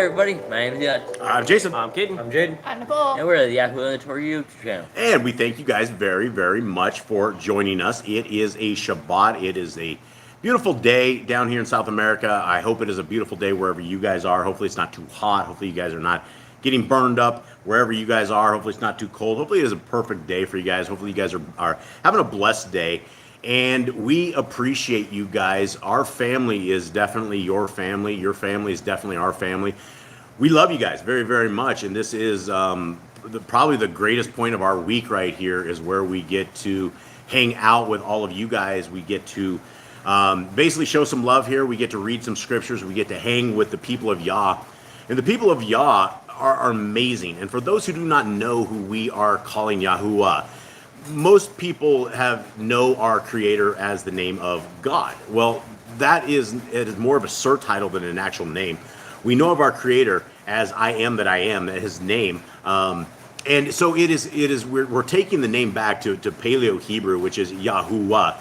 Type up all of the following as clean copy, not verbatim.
everybody. My name is Yah. I'm Jason. I'm Caden. I'm Jaden. I'm Nicole. And we're the 𝐤𝐄𝐄 and the Torah YouTube channel. And we thank you guys very, very much for joining us. It is a Shabbat. It is a beautiful day down here in South America. I hope it is a beautiful day wherever you guys are. Hopefully it's not too hot. Hopefully you guys are not getting burned up wherever you guys are. Hopefully it's not too cold. Hopefully it is a perfect day for you guys. Hopefully you guys are having a blessed day. And we appreciate you guys. Our family is definitely your family. Your family is definitely our family. We love you guys very, very much. And this is probably the greatest point of our week right here is where we get to hang out with all of you guys. We get to basically show some love here. We get to read some scriptures. We get to hang with the people of Yah. And the people of Yah are amazing. And for those who do not know who we are calling Yahuwah, most people know our Creator as the name of God. Well, it is more of a surtitle than an actual name. We know of our Creator as I am that I am, His name. And so we're taking the name back to Paleo Hebrew, which is Yahuwah.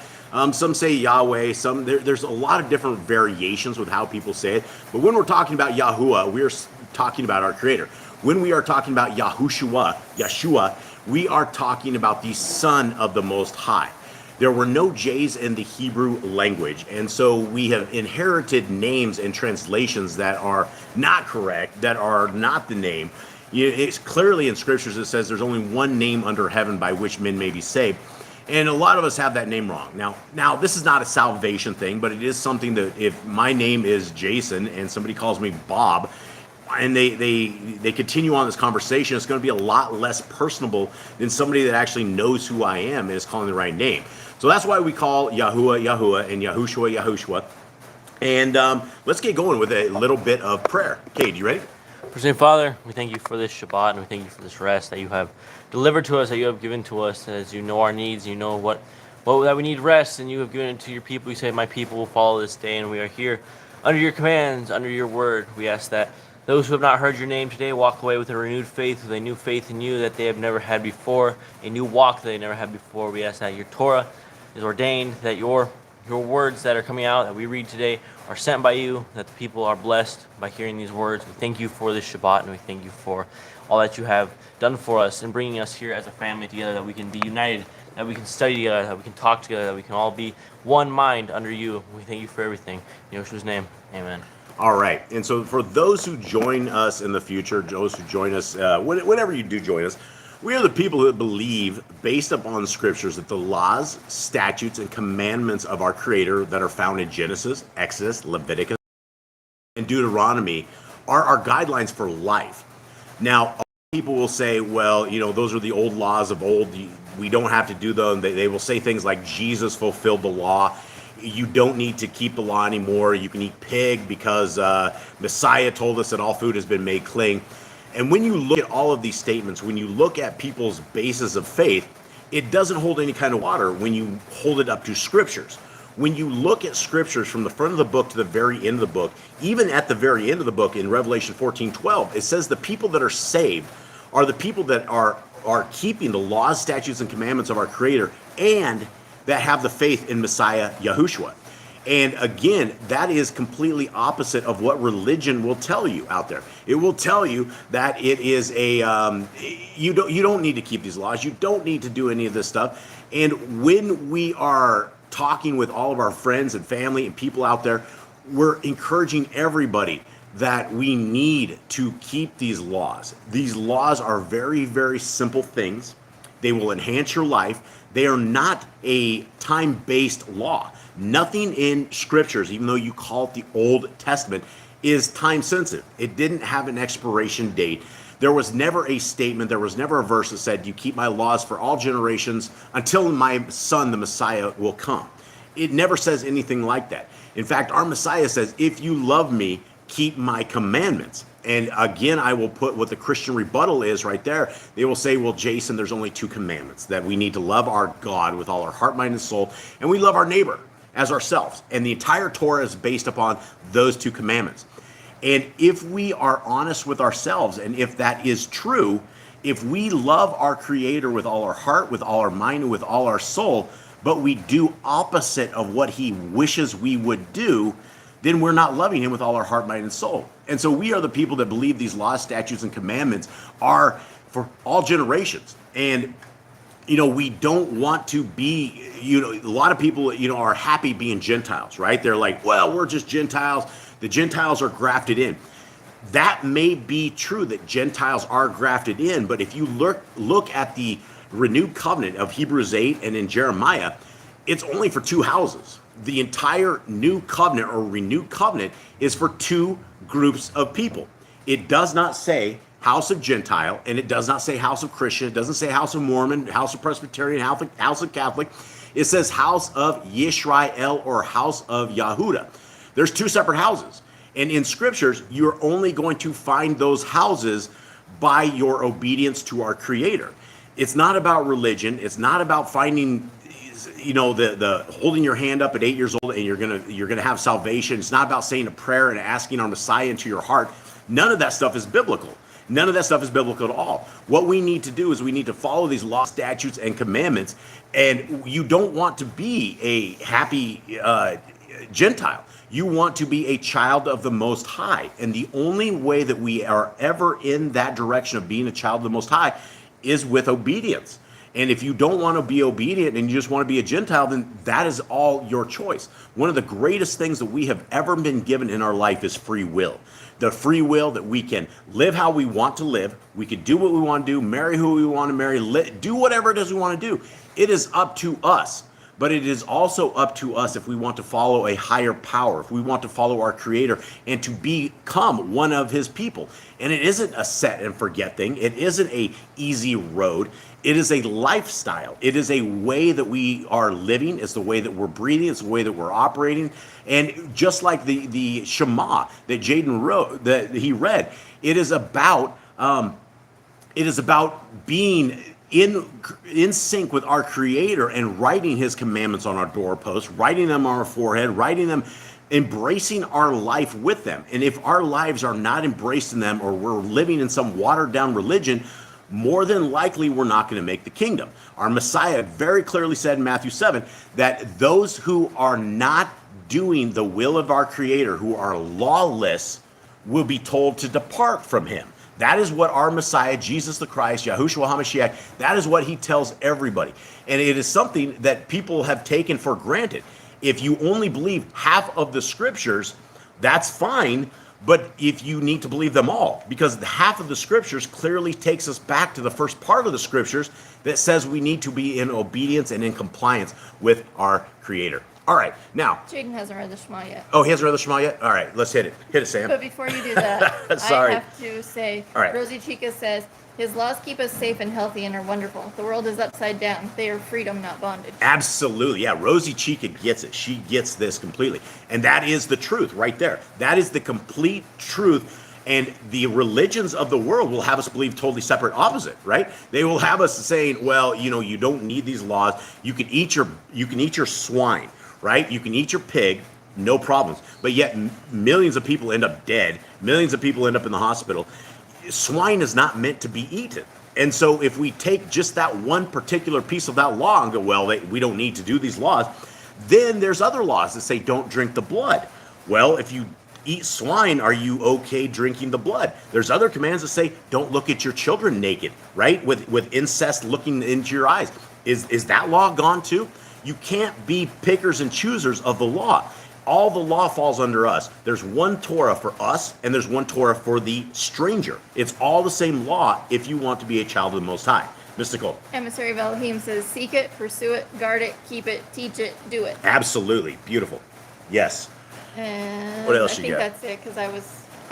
Some say Yahweh. There's a lot of different variations with how people say it. But when we're talking about Yahuwah, we are talking about our Creator. When we are talking about Yeshua, we are talking about the Son of the Most High. There were no J's in the Hebrew language, and so we have inherited names and translations that are not correct, that are not the name. It's clearly in scriptures it says there's only one name under heaven by which men may be saved, and a lot of us have that name wrong. Now this is not a salvation thing, but it is something that if my name is Jason and somebody calls me Bob, and they continue on this conversation, it's going to be a lot less personable than somebody that actually knows who I am and is calling the right name. So that's why we call Yahuwah, Yahuwah, and Yahushua, Yahushua. And let's get going with a little bit of prayer. Cade, you ready? First name, Father, we thank you for this Shabbat, and we thank you for this rest that you have delivered to us, that you have given to us, as you know our needs, you know what that we need rest, and you have given it to your people. You say, my people will follow this day, and we are here under your commands, under your word. We ask that those who have not heard your name today walk away with a renewed faith, with a new faith in you that they have never had before, a new walk that they never had before. We ask that your Torah is ordained, that your words that are coming out, that we read today, are sent by you, that the people are blessed by hearing these words. We thank you for this Shabbat, and we thank you for all that you have done for us and bringing us here as a family together, that we can be united, that we can study together, that we can talk together, that we can all be one mind under you. We thank you for everything. In Yeshua's name, amen. All right, and so for those who join us in the future, those who join us, whenever you do join us, we are the people that believe, based upon scriptures, that the laws, statutes, and commandments of our Creator that are found in Genesis, Exodus, Leviticus, and Deuteronomy are our guidelines for life. Now, people will say, well, those are the old laws of old. We don't have to do them. They will say things like Jesus fulfilled the law. You don't need to keep the law anymore. You can eat pig because Messiah told us that all food has been made clean. And when you look at all of these statements, when you look at people's basis of faith, it doesn't hold any kind of water when you hold it up to scriptures. When you look at scriptures from the front of the book to the very end of the book, even at the very end of the book in Revelation 14:12, it says the people that are saved are the people that are keeping the laws, statutes, and commandments of our Creator, and that have the faith in Messiah Yahushua. And again, that is completely opposite of what religion will tell you out there. It will tell you that it is you don't need to keep these laws. You don't need to do any of this stuff. And when we are talking with all of our friends and family and people out there, we're encouraging everybody that we need to keep these laws. These laws are very, very simple things. They will enhance your life. They are not a time-based law. Nothing in scriptures, even though you call it the Old Testament, is time-sensitive. It didn't have an expiration date. There was never a statement, there was never a verse that said, you keep my laws for all generations until my son, the Messiah, will come. It never says anything like that. In fact, our Messiah says, if you love me, keep my commandments. And again, I will put what the Christian rebuttal is right there. They will say, well, Jason, there's only two commandments, that we need to love our God with all our heart, mind, and soul, and we love our neighbor as ourselves. And the entire Torah is based upon those two commandments. And if we are honest with ourselves, and if that is true, if we love our Creator with all our heart, with all our mind, and with all our soul, but we do opposite of what He wishes we would do, then we're not loving him with all our heart, mind, and soul. And so we are the people that believe these laws, statutes, and commandments are for all generations. And we don't want to be, a lot of people, are happy being Gentiles, right? They're like, well, we're just Gentiles. The Gentiles are grafted in. That may be true that Gentiles are grafted in, but if you look at the renewed covenant of Hebrews 8 and in Jeremiah, it's only for two houses. The entire new covenant or renewed covenant is for two groups of people. It does not say house of Gentile, and it does not say house of Christian. It doesn't say house of Mormon, house of Presbyterian, house of Catholic. It says house of Yisrael or house of Yahudah. There's two separate houses. And in scriptures, you're only going to find those houses by your obedience to our Creator. It's not about religion. It's not about finding, the holding your hand up at 8 years old and you're gonna have salvation. It's not about saying a prayer and asking our Messiah into your heart. None of that stuff is biblical. None of that stuff is biblical at all. What we need to do is we need to follow these law, statutes, and commandments. And you don't want to be a happy Gentile. You want to be a child of the Most High. And the only way that we are ever in that direction of being a child of the Most High is with obedience. And if you don't want to be obedient and you just want to be a Gentile, then that is all your choice. One of the greatest things that we have ever been given in our life is free will. The free will that we can live how we want to live. We can do what we want to do, marry who we want to marry, do whatever it is we want to do. It is up to us. But it is also up to us if we want to follow a higher power, if we want to follow our Creator and to become one of His people. And it isn't a set and forget thing. It isn't a easy road. It is a lifestyle. It is a way that we are living. It's the way that we're breathing. It's the way that we're operating. And just like the Shema that Jaden wrote, that he read, it is about being in sync with our Creator and writing His commandments on our doorposts, writing them on our forehead, writing them, embracing our life with them. And if our lives are not embraced in them, or we're living in some watered down religion, more than likely we're not going to make the kingdom. Our Messiah very clearly said in Matthew 7 that those who are not doing the will of our Creator, who are lawless, will be told to depart from Him. That is what our Messiah, Jesus the Christ, Yahushua HaMashiach, that is what He tells everybody. And it is something that people have taken for granted. If you only believe half of the scriptures, that's fine, but if you need to believe them all, because half of the scriptures clearly takes us back to the first part of the scriptures that says we need to be in obedience and in compliance with our Creator. All right, now. Jaden hasn't read the Shema yet. Oh, he hasn't read the Shema yet? All right, let's hit it. Hit it, Sam. But before you do that, Sorry. I have to say, All right. Rosie Chica says, His laws keep us safe and healthy and are wonderful. The world is upside down. They are freedom, not bondage. Absolutely. Yeah, Rosie Chica gets it. She gets this completely. And that is the truth right there. That is the complete truth. And the religions of the world will have us believe totally separate opposite, right? They will have us saying, well, you don't need these laws. You can eat your swine, right? You can eat your pig, no problems. But yet millions of people end up dead. Millions of people end up in the hospital. Swine is not meant to be eaten. And so if we take just that one particular piece of that law and go, well, we don't need to do these laws, then there's other laws that say don't drink the blood. Well, if you eat swine, are you okay drinking the blood? There's other commands that say don't look at your children naked, right? With incest looking into your eyes. Is that law gone too? You can't be pickers and choosers of the law. All the law falls under us. There's one Torah for us, and there's one Torah for the stranger. It's all the same law if you want to be a child of the Most High. Mystical. Emissary of Elohim says, seek it, pursue it, guard it, keep it, teach it, do it. Absolutely. Beautiful. Yes. And What else I you think got? that's it, because I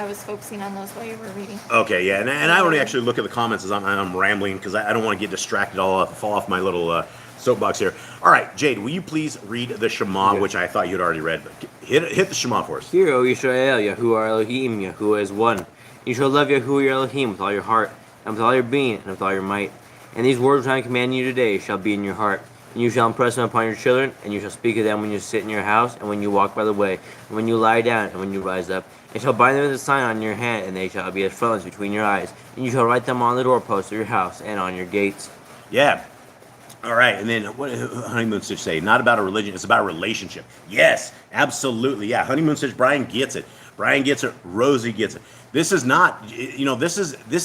was focusing on those while you were reading. Okay, yeah, and I only actually look at the comments as I'm rambling because I don't want to get distracted, fall off my little soapbox here. All right, Jade, will you please read the Shema, which I thought you'd already read. Hit the Shema for us. Hear, O Yisrael, Yahuwah Elohim, Yahuwah is one. You shall love Yahuwah your Elohim with all your heart, and with all your being, and with all your might. And these words which I command you today shall be in your heart. And you shall impress them upon your children, and you shall speak of them when you sit in your house, and when you walk by the way, and when you lie down, and when you rise up. And shall bind them as a sign on your hand, and they shall be as frontlets between your eyes. And you shall write them on the doorposts of your house and on your gates. Yeah. All right, and then what did Honeymoon Stitch say? Not about a religion, it's about a relationship. Yes, absolutely. Yeah, Honeymoon Stitch, Brian gets it. Brian gets it. Rosie gets it. This is not, this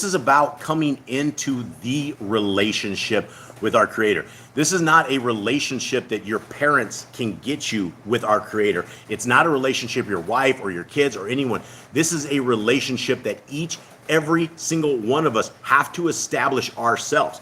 is about coming into the relationship with our Creator. This is not a relationship that your parents can get you with our Creator. It's not a relationship your wife or your kids or anyone. This is a relationship that every single one of us have to establish ourselves.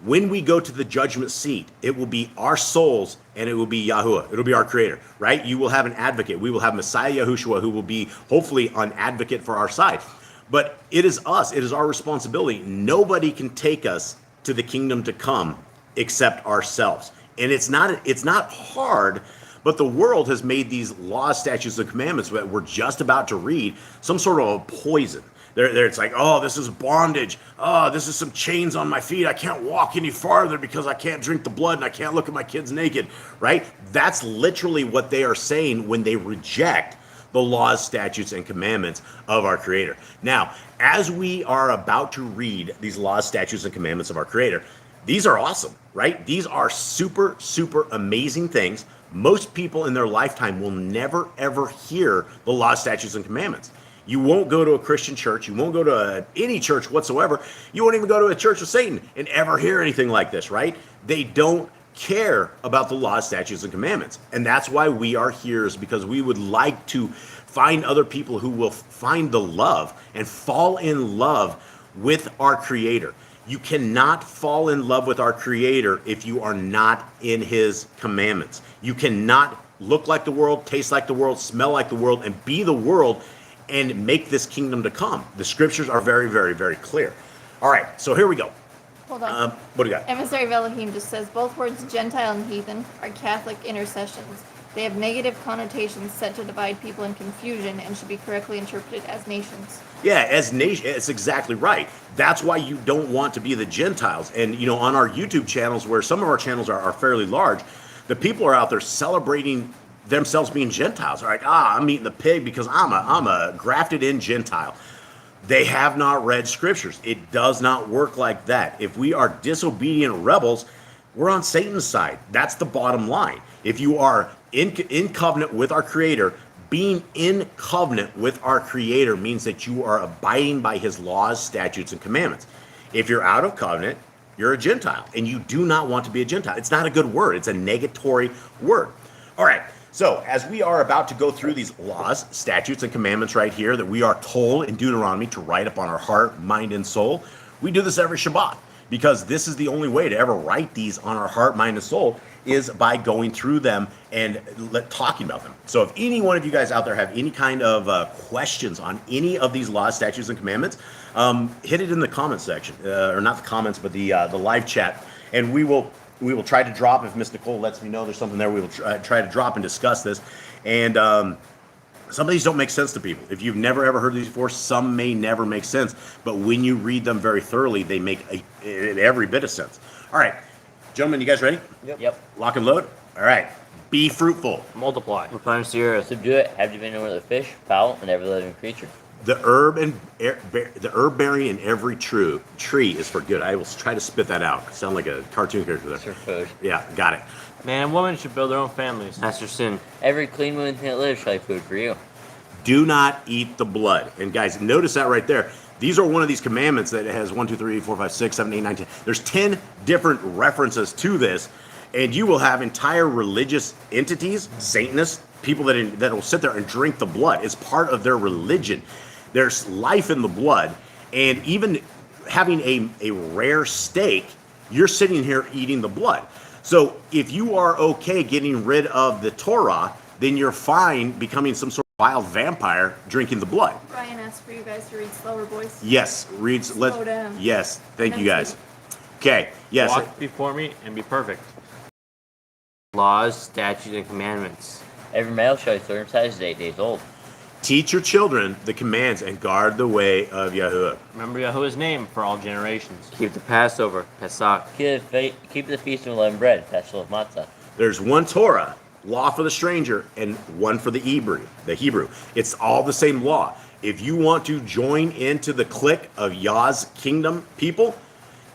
When we go to the judgment seat, it will be our souls and it will be Yahuwah. It'll be our Creator, right? You will have an advocate. We will have Messiah Yahushua, who will be hopefully an advocate for our side. But it is us. It is our responsibility. Nobody can take us to the kingdom to come except ourselves. And it's not hard, but the world has made these laws, statutes, and commandments that we're just about to read some sort of a poison. It's like, oh, this is bondage. Oh, this is some chains on my feet. I can't walk any farther because I can't drink the blood and I can't look at my kids naked, right? That's literally what they are saying when they reject the laws, statutes, and commandments of our Creator. Now, as we are about to read these laws, statutes, and commandments of our Creator, these are awesome, right? These are super, super amazing things. Most people in their lifetime will never, ever hear the laws, statutes, and commandments. You won't go to a Christian church. You won't go to any church whatsoever. You won't even go to a church of Satan and ever hear anything like this, right? They don't care about the laws, statutes, and commandments. And that's why we are here, is because we would like to find other people who will find the love and fall in love with our Creator. You cannot fall in love with our Creator if you are not in His commandments. You cannot look like the world, taste like the world, smell like the world, and be the world and make this kingdom to come. The scriptures are very, very, very clear. All right, so here we go. Hold on. What do you got? Emissary of Elohim just says both words Gentile and heathen are Catholic intercessions. They have negative connotations set to divide people in confusion and should be correctly interpreted as nations. Yeah, as nation, it's exactly right. That's why you don't want to be the Gentiles. And on our YouTube channels, where some of our channels are fairly large, the people are out there celebrating themselves being Gentiles. They're like, I'm eating the pig because I'm a grafted in Gentile. They have not read scriptures. It does not work like that. If we are disobedient rebels, we're on Satan's side. That's the bottom line. If you are in covenant with our Creator, being in covenant with our Creator means that you are abiding by His laws, statutes, and commandments. If you're out of covenant, you're a Gentile, and you do not want to be a Gentile. It's not a good word. It's a negatory word. All right. So, as we are about to go through these laws, statutes, and commandments right here that we are told in Deuteronomy to write upon our heart, mind, and soul, we do this every Shabbat, because this is the only way to ever write these on our heart, mind, and soul, is by going through them and talking about them. So if any one of you guys out there have any kind of questions on any of these laws, statutes, and commandments, hit it in the comments section, or not the comments, but the live chat, and we will try to drop, if Miss Nicole lets me know there's something there, we will try to drop and discuss this. And some of these don't make sense to people. If you've never ever heard these before, some may never make sense. But when you read them very thoroughly, they make every bit of sense. All right, gentlemen, you guys ready? Yep. Lock and load? All right. Be fruitful. Multiply. Replenish the earth. Subdue it. Have dominion over the fish, fowl, and every living creature. The herb bearing in every tree is for good. I will try to spit that out. I sound like a cartoon character there. It's for food. Yeah, got it. Man and woman should build their own families. That's your sin. Every clean woman that lives shall have food for you. Do not eat the blood. And guys, notice that right there. These are one of these commandments that has 1, 2, 3, 4, 5, 6, 7, 8, 9, 10. There's 10 different references to this. And you will have entire religious entities, Satanists, people that will sit there and drink the blood. It's part of their religion. There's life in the blood. And even having a rare steak, you're sitting here eating the blood. So if you are okay getting rid of the Torah, then you're fine becoming some sort of wild vampire drinking the blood. Brian asked for you guys to read slower, boys. Yes, Slow down. Yes, thank you guys. Okay, yes. Walk before me and be perfect. Laws, statutes, and commandments. Every male shall be circumcised 8 days old. Teach your children the commands and guard the way of Yahuwah. Remember Yahuwah's name for all generations. Keep the Passover, Pesach. Keep the feast of unleavened bread, Festival of Matzah. There's one Torah, law for the stranger, and one for the Hebrew. It's all the same law. If you want to join into the clique of Yah's kingdom people,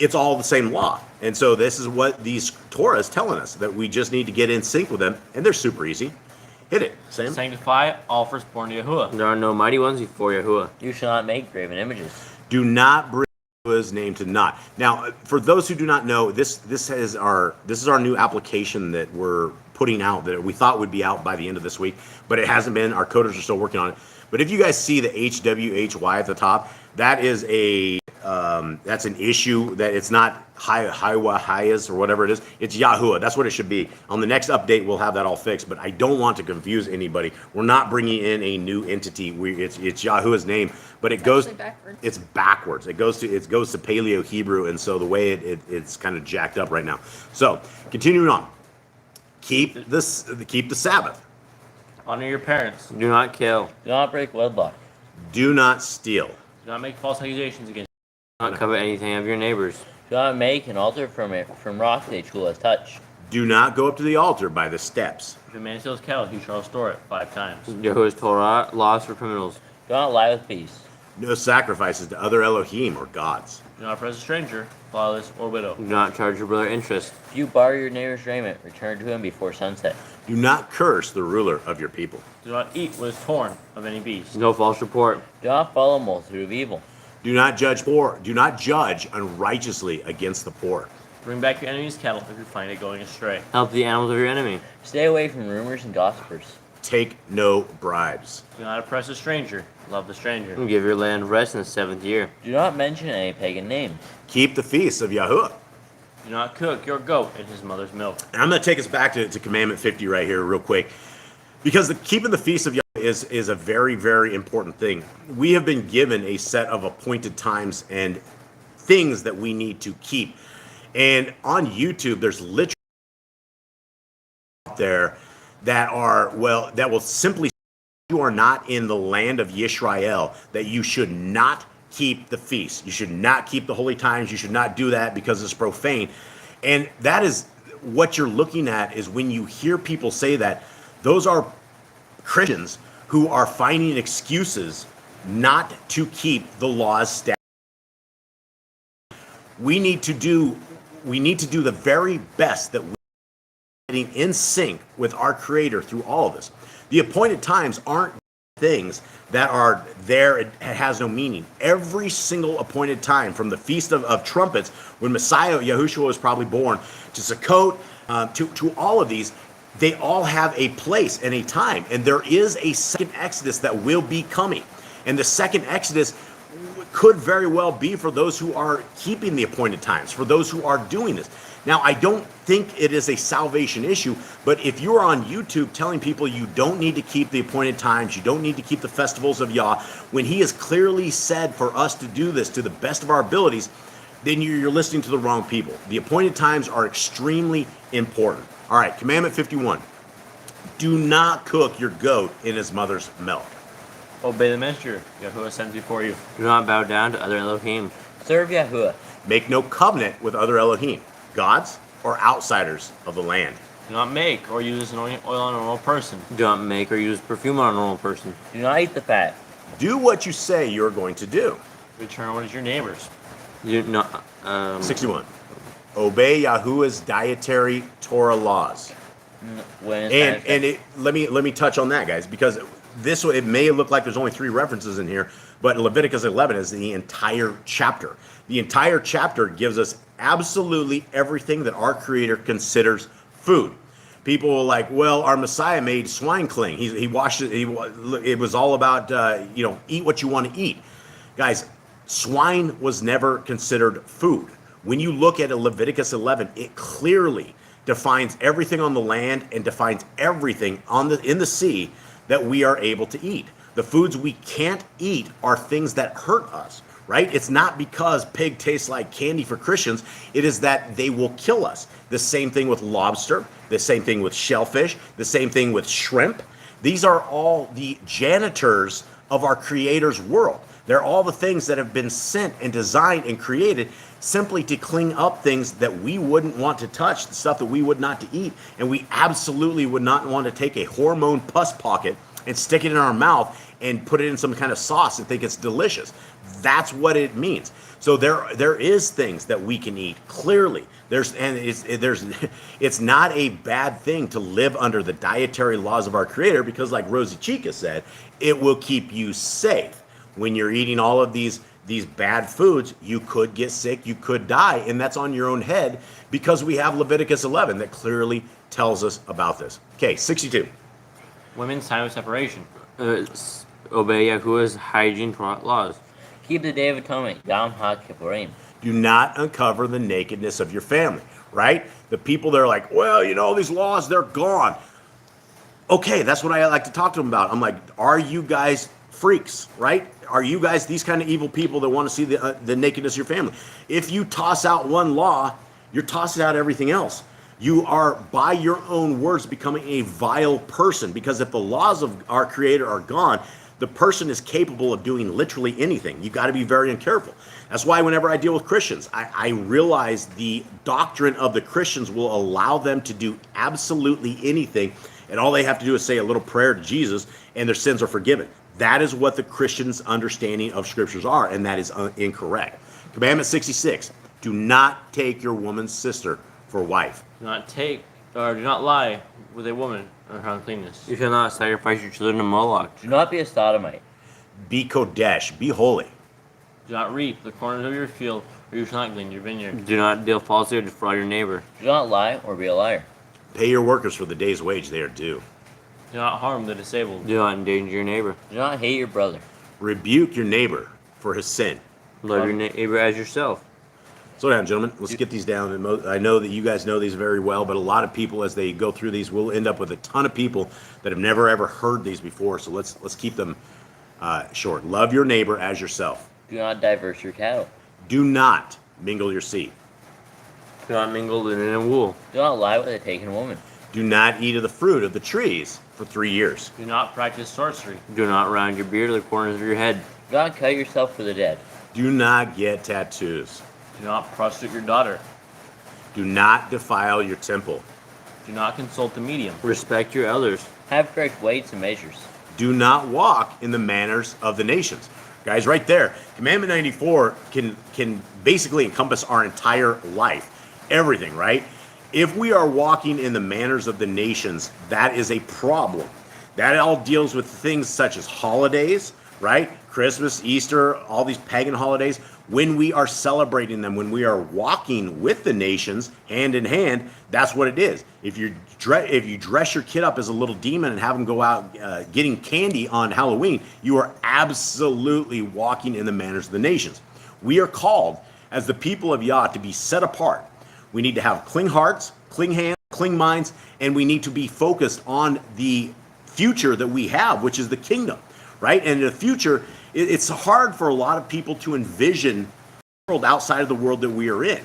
it's all the same law. And so this is what these Torah is telling us, that we just need to get in sync with them, and they're super easy. Hit it, Sam. Sanctify all firstborn to Yahuwah. There are no mighty ones before Yahuwah. You shall not make graven images. Do not bring his name to naught. Now, for those who do not know, this is our new application that we're putting out, that we thought would be out by the end of this week, but it hasn't been. Our coders are still working on it. But if you guys see the HWHY at the top, that is that's an issue, that it's not 𝐤𝐄𝐄 or whatever it is. It's Yahuwah. That's what it should be. On the next update, we'll have that all fixed. But I don't want to confuse anybody. We're not bringing in a new entity. It's Yahuwah's name, but it goes backwards. It's backwards. It goes to Paleo Hebrew, and so the way it's kind of jacked up right now. So continuing on, keep the Sabbath. Honor your parents. Do not kill. Do not break wedlock. Do not steal. Do not make false accusations against Do not covet anything of your neighbors. Do not make an altar from rock that you will touch. Do not go up to the altar by the steps. If a man steals cattle, he shall restore it 5 times. Yahuwah's Torah, laws for criminals. Do not lie with peace. No sacrifices to other Elohim or gods. Do not oppress a stranger, fatherless, or widow. Do not charge your brother interest. If you borrow your neighbor's raiment, return to him before sunset. Do not curse the ruler of your people. Do not eat what is torn of any beast. No false report. Do not follow a multitude of evil. Do not judge poor. Do not judge unrighteously against the poor. Bring back your enemy's cattle if you find it going astray. Help the animals of your enemy. Stay away from rumors and gossipers. Take no bribes. Do not oppress a stranger. Love the stranger. And give your land rest in the 7th year. Do not mention any pagan name. Keep the feasts of Yahuwah. Do not cook your goat in his mother's milk. And I'm going to take us back to Commandment 50 right here real quick, because keeping the feast of Yahuwah is a very, very important thing. We have been given a set of appointed times and things that we need to keep. And on YouTube, there's literally out there that will simply say you are not in the land of Yisrael, that you should not keep the feast. You should not keep the holy times. You should not do that because it's profane. And that is what you're looking at, is when you hear people say that, those are Christians who are finding excuses not to keep the laws, statutes. We need to do the very best that we're getting in sync with our Creator through all of this. The appointed times aren't things that are there. It has no meaning. Every single appointed time, from the Feast of Trumpets, when Messiah Yahushua was probably born, to Sukkot, to all of these, they all have a place and a time. And there is a second Exodus that will be coming. And the second Exodus could very well be for those who are keeping the appointed times, for those who are doing this. Now, I don't think it is a salvation issue, but if you're on YouTube telling people you don't need to keep the appointed times, you don't need to keep the festivals of Yah, when he has clearly said for us to do this to the best of our abilities, then you're listening to the wrong people. The appointed times are extremely important. All right, Commandment 51. Do not cook your goat in his mother's milk. Obey the messenger Yahuwah sends before you. Do not bow down to other Elohim. Serve Yahuwah. Make no covenant with other Elohim, gods or outsiders of the land. Do not make or use anointing oil on a normal person. Do not make or use perfume on a normal person. Do not eat the fat. Do what you say you're going to do. Return what is your neighbor's. Do not, 61. Obey Yahuwah's dietary Torah laws. When it's Let me touch on that, guys, because it may look like there's only 3 references in here, but Leviticus 11 is the entire chapter. The entire chapter gives us absolutely everything that our Creator considers food. People were like, well, our Messiah made swine cling. He washed it. It was all about, eat what you want to eat. Guys, swine was never considered food. When you look at Leviticus 11, it clearly defines everything on the land and defines everything in the sea that we are able to eat. The foods we can't eat are things that hurt us, right? It's not because pig tastes like candy for Christians. It is that they will kill us. The same thing with lobster, the same thing with shellfish, the same thing with shrimp. These are all the janitors of our Creator's world. They're all the things that have been sent and designed and created simply to clean up things that we wouldn't want to touch, the stuff that we would not to eat. And we absolutely would not want to take a hormone pus pocket and stick it in our mouth and put it in some kind of sauce and think it's delicious. That's what it means. So there is things that we can eat clearly. It's not a bad thing to live under the dietary laws of our Creator, because like Rosie Chica said, it will keep you safe. When you're eating all of these bad foods, you could get sick, you could die, and that's on your own head, because we have Leviticus 11 that clearly tells us about this. Okay, 62. Women's time of separation. Obey Yahuwah's hygiene laws. Keep the Day of Atonement, 𝐤𝐄𝐄𝐄. Do not uncover the nakedness of your family, right? The people that are like, well, these laws, they're gone. Okay, that's what I like to talk to them about. I'm like, are you guys freaks, right? Are you guys these kind of evil people that want to see the nakedness of your family? If you toss out one law, you're tossing out everything else. You are, by your own words, becoming a vile person, because if the laws of our Creator are gone, the person is capable of doing literally anything. You got to be very careful. That's why whenever I deal with Christians, I realize the doctrine of the Christians will allow them to do absolutely anything, and all they have to do is say a little prayer to Jesus, and their sins are forgiven. That is what the Christian's understanding of Scriptures are, and that is incorrect. Commandment 66, do not take your woman's sister for wife. Do not lie with a woman or her uncleanness. You shall not sacrifice your children to Moloch. Do not be a sodomite. Be Kodesh, be holy. Do not reap the corners of your field, or you shall not glean your vineyard. Do not deal falsely or defraud your neighbor. Do not lie or be a liar. Pay your workers for the day's wage they are due. Do not harm the disabled. Do not endanger your neighbor. Do not hate your brother. Rebuke your neighbor for his sin. Love your neighbor as yourself. Slow down, gentlemen. Let's get these down. And I know that you guys know these very well, but a lot of people, as they go through these, will end up with a ton of people that have never ever heard these before. So let's keep them short. Love your neighbor as yourself. Do not diverse your cattle. Do not mingle your seed. Do not mingle linen and wool. Do not lie with a taken woman. Do not eat of the fruit of the trees for 3 years. Do not practice sorcery. Do not round your beard to the corners of your head. Do not cut yourself for the dead. Do not get tattoos. Do not prostitute your daughter. Do not defile your temple. Do not consult the medium. Respect your elders. Have correct weights and measures. Do not walk in the manners of the nations. Guys, right there, Commandment 94 can basically encompass our entire life. Everything, right? If we are walking in the manners of the nations, that is a problem. That all deals with things such as holidays, right? Christmas, Easter, all these pagan holidays. When we are celebrating them, when we are walking with the nations hand in hand, that's what it is. If you dress your kid up as a little demon and have them go out getting candy on Halloween, you are absolutely walking in the manners of the nations. We are called as the people of Yah to be set apart. We need to have clean hearts, clean hands, clean minds, and we need to be focused on the future that we have, which is the kingdom, right? And in the future, it's hard for a lot of people to envision a world outside of the world that we are in.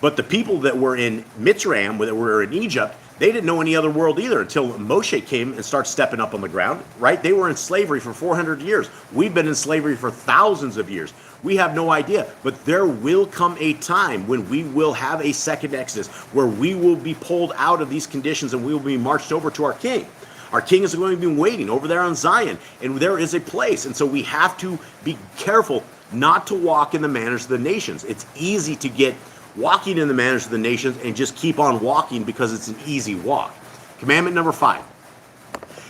But the people that were in Mitzrayim, that were in Egypt, they didn't know any other world either until Moshe came and started stepping up on the ground, right? They were in slavery for 400 years. We've been in slavery for thousands of years. We have no idea. But there will come a time when we will have a second Exodus, where we will be pulled out of these conditions and we will be marched over to our king. Our king is going to be waiting over there on Zion, and there is a place. And so we have to be careful not to walk in the manners of the nations. It's easy to get walking in the manners of the nations and just keep on walking because it's an easy walk. Commandment number 5.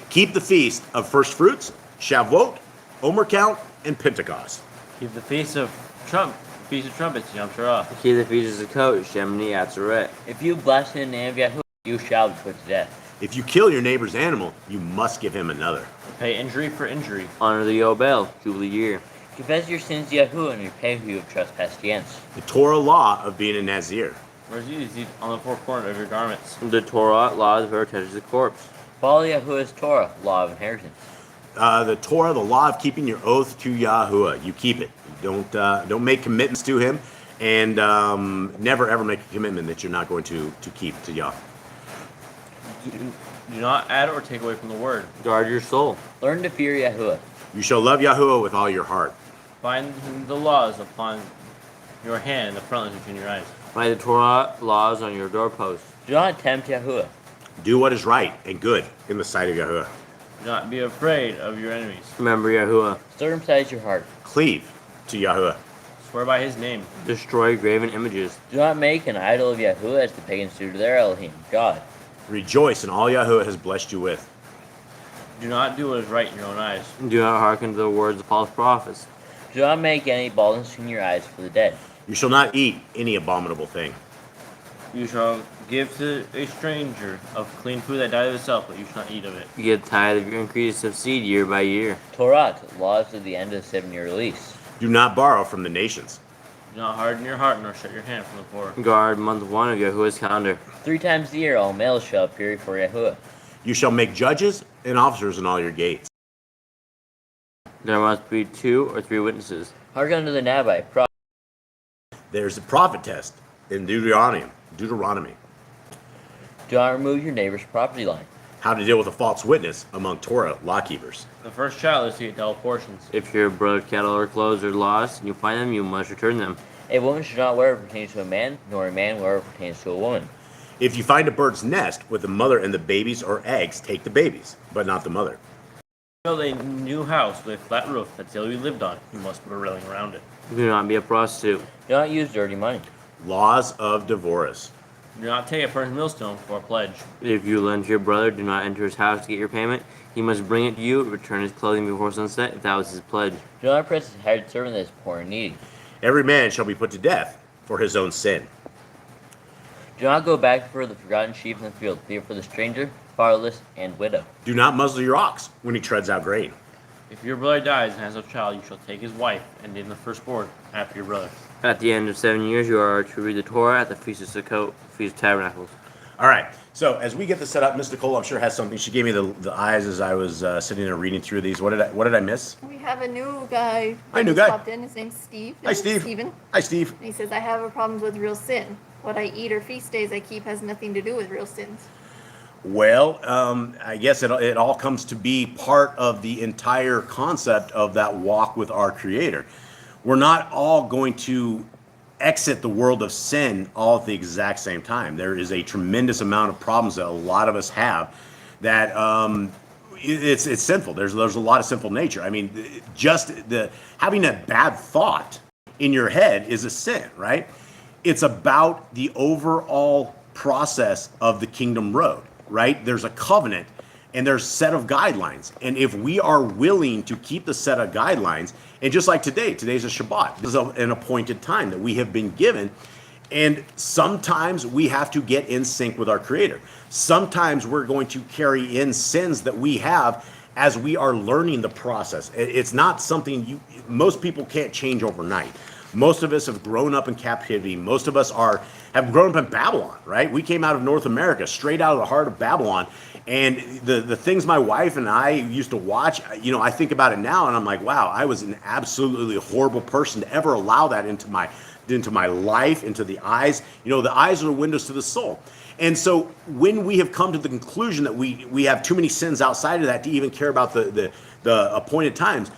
Keep the feast of first fruits, Shavuot, Omer count, and Pentecost. Keep the feast of trumpets, Yom Teruah. Keep the feast of Sukkot, Shemini Atzeret. If you blaspheme the name of Yahuwah, you shall be put to death. If you kill your neighbor's animal, you must give him another. Pay injury for injury. Honor the Yobel, Jubilee year. Confess your sins to Yahuwah and repay who you have trespassed against. The Torah law of being a Nazir. Where's used on the four corners of your garments. The Torah laws of whoever touches the corpse. Follow Yahuwah's Torah, law of inheritance. The Torah, the law of keeping your oath to Yahuwah. You keep it. Don't make commitments to him, and never ever make a commitment that you're not going to keep to Yah. Do not add or take away from the word. Guard your soul. Learn to fear Yahuwah. You shall love Yahuwah with all your heart. Bind the laws upon your hand, the frontlets between your eyes. Write the Torah laws on your doorposts. Do not tempt Yahuwah. Do what is right and good in the sight of Yahuwah. Do not be afraid of your enemies. Remember Yahuwah. Circumcise your heart. Cleave to Yahuwah. Swear by his name. Destroy graven images. Do not make an idol of Yahuwah as the pagans do to their Elohim, God. Rejoice in all Yahuwah has blessed you with. Do not do what is right in your own eyes. Do not hearken to the words of false prophets. Do not make any baldness in your eyes for the dead. You shall not eat any abominable thing. You shall give to a stranger of clean food that died of itself, but you shall not eat of it. You get tithe of your increase of seed year by year. Torah, laws of the end of the 7-year lease. Do not borrow from the nations. Do not harden your heart, nor shut your hand from the poor. Guard month 1 of Yahuwah's calendar. 3 times a year all males shall appear before Yahuwah. You shall make judges and officers in all your gates. There must be 2 or 3 witnesses. Hearken unto the Nabai, prophet. There's the prophet test in Deuteronomy. Do not remove your neighbor's property line. How to deal with a false witness among Torah law keepers. The first child is to get double portions. If your brother's cattle or clothes are lost and you find them, you must return them. A woman should not wear what pertains to a man, nor a man wear what pertains to a woman. If you find a bird's nest with the mother and the babies or eggs, take the babies, but not the mother. Build a new house with a flat roof that's still be lived on. You must put a railing around it. Do not be a prostitute. Do not use dirty money. Laws of divorce. Do not take a person's millstone for a pledge. If you lend to your brother, do not enter his house to get your payment. He must bring it to you, return his clothing before sunset, if that was his pledge. Do not oppress his hired servant that is poor and needy. Every man shall be put to death for his own sin. Do not go back for the forgotten sheep in the field. Be it for the stranger, fatherless, and widow. Do not muzzle your ox when he treads out grain. If your brother dies and has a child, you shall take his wife and name the firstborn after your brother. At the end of 7 years, you are to read the Torah at the Feast of Sukkot, Feast of Tabernacles. All right. So as we get this set up, Miss Nicole, I'm sure has something. She gave me the eyes as I was sitting there reading through these. What did I miss? We have a new guy. Hi, new that guy. Popped in. His name's Steve. Hi, Steve. Steven. Hi, Steve. And he says, I have a problem with real sin. What I eat or feast days I keep has nothing to do with real sins. Well, I guess it all comes to be part of the entire concept of that walk with our Creator. We're not all going to exit the world of sin all at the exact same time. There is a tremendous amount of problems that a lot of us have that it's sinful. There's a lot of sinful nature. I mean, just having a bad thought in your head is a sin, right? It's about the overall process of the kingdom road, right? There's a covenant and there's a set of guidelines. And if we are willing to keep the set of guidelines, and just like today's a Shabbat. This is an appointed time that we have been given. And sometimes we have to get in sync with our Creator. Sometimes we're going to carry in sins that we have as we are learning the process. It's not something most people can't change overnight. Most of us have grown up in captivity. Most of us have grown up in Babylon, right? We came out of North America, straight out of the heart of Babylon. And the things my wife and I used to watch, I think about it now and I'm like, wow, I was an absolutely horrible person to ever allow that into my life, into the eyes. The eyes are the windows to the soul. And so when we have come to the conclusion that we have too many sins outside of that to even care about the appointed times,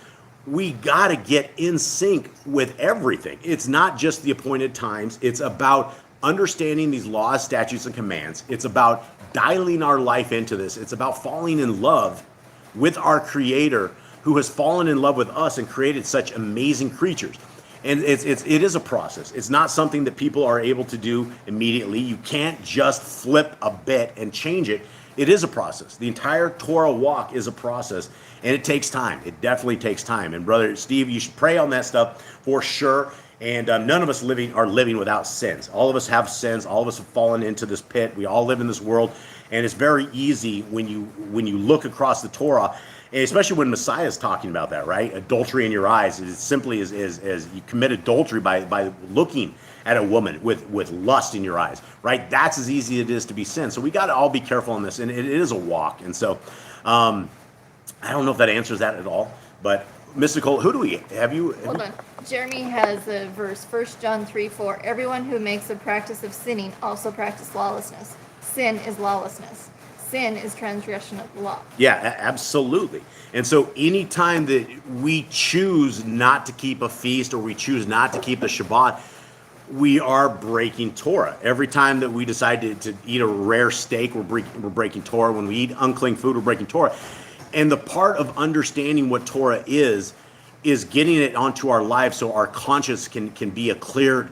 we got to get in sync with everything. It's not just the appointed times. It's about understanding these laws, statutes, and commands. It's about dialing our life into this. It's about falling in love with our Creator, who has fallen in love with us and created such amazing creatures. And it is a process. It's not something that people are able to do immediately. You can't just flip a bit and change it. It is a process. The entire Torah walk is a process, and it takes time. It definitely takes time. And Brother Steve, you should pray on that stuff for sure. And none of us are living without sins. All of us have sins. All of us have fallen into this pit. We all live in this world, and it's very easy when you look across the Torah, and especially when Messiah is talking about that, right? Adultery in your eyes. It simply is you commit adultery by looking at a woman with lust in your eyes, right? That's as easy as it is to be sin. So we got to all be careful on this, and it is a walk. And so I don't know if that answers that at all, but Miss Nicole, who do we have? Hold on. Jeremy has a verse, 1 John 3:4. Everyone who makes a practice of sinning also practice lawlessness. Sin is lawlessness. Sin is transgression of the law. Yeah, absolutely. And so anytime that we choose not to keep a feast or we choose not to keep the Shabbat, we are breaking Torah. Every time that we decide to eat a rare steak, we're breaking Torah. When we eat unclean food, we're breaking Torah. And the part of understanding what Torah is getting it onto our lives so our conscience can be a clear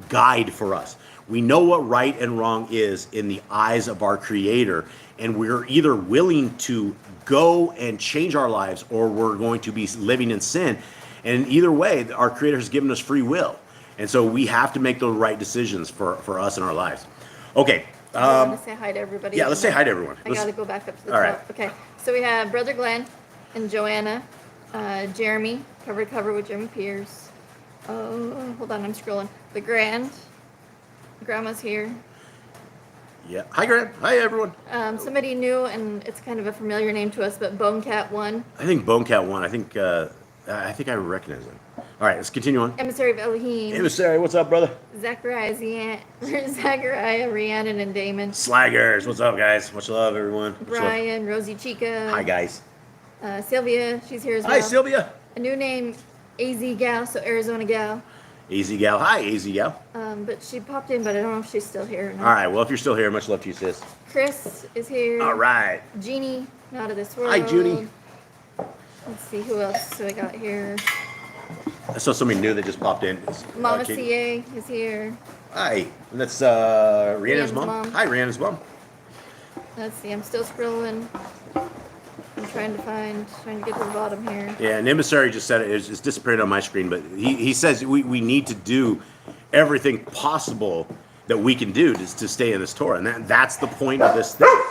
guide for us. We know what right and wrong is in the eyes of our Creator, and we're either willing to go and change our lives or we're going to be living in sin. And either way, our Creator has given us free will. And so we have to make the right decisions for us in our lives. Okay. I want to say hi to everybody. Yeah, let's say hi to everyone. I got to go back up to the All top. right. Okay, so we have Brother Glenn and Joanna, Jeremy, cover to cover with Jeremy Pierce. Oh, hold on, I'm scrolling. The Grandma's here. Yeah. Hi, Grant. Hi, everyone. Somebody new, and it's kind of a familiar name to us, but Bonecat1. I think Bonecat won. I think I recognize him. All right, let's continue on. Emissary of Elohim. Emissary, what's up, brother? Zachariah, Rhiannon, and Damon. Slaggers, what's up, guys? Much love, everyone. Much love. Brian, Rosie Chica. Hi, guys. Sylvia, she's here as well. Hi, Sylvia. A new name, AZ Gal, so Arizona Gal. AZ Gal. Hi, AZ Gal. But she popped in, but I don't know if she's still here or not. All right, well, if you're still here, much love to you, sis. Chris is here. All right. Jeannie, not of this world. Hi, Junie. Let's see, who else do I got here? I saw somebody new that just popped in. Mama Katie. CA is here. Hi, and that's Rhiannon's Rhiannon's mom. mom. Hi, Rhiannon's mom. Let's see, I'm still scrolling. I'm trying to get to the bottom here. Yeah, and Emissary just said it's disappeared on my screen, but he says we need to do everything possible that we can do to stay in this Torah, and that's the point of this thing.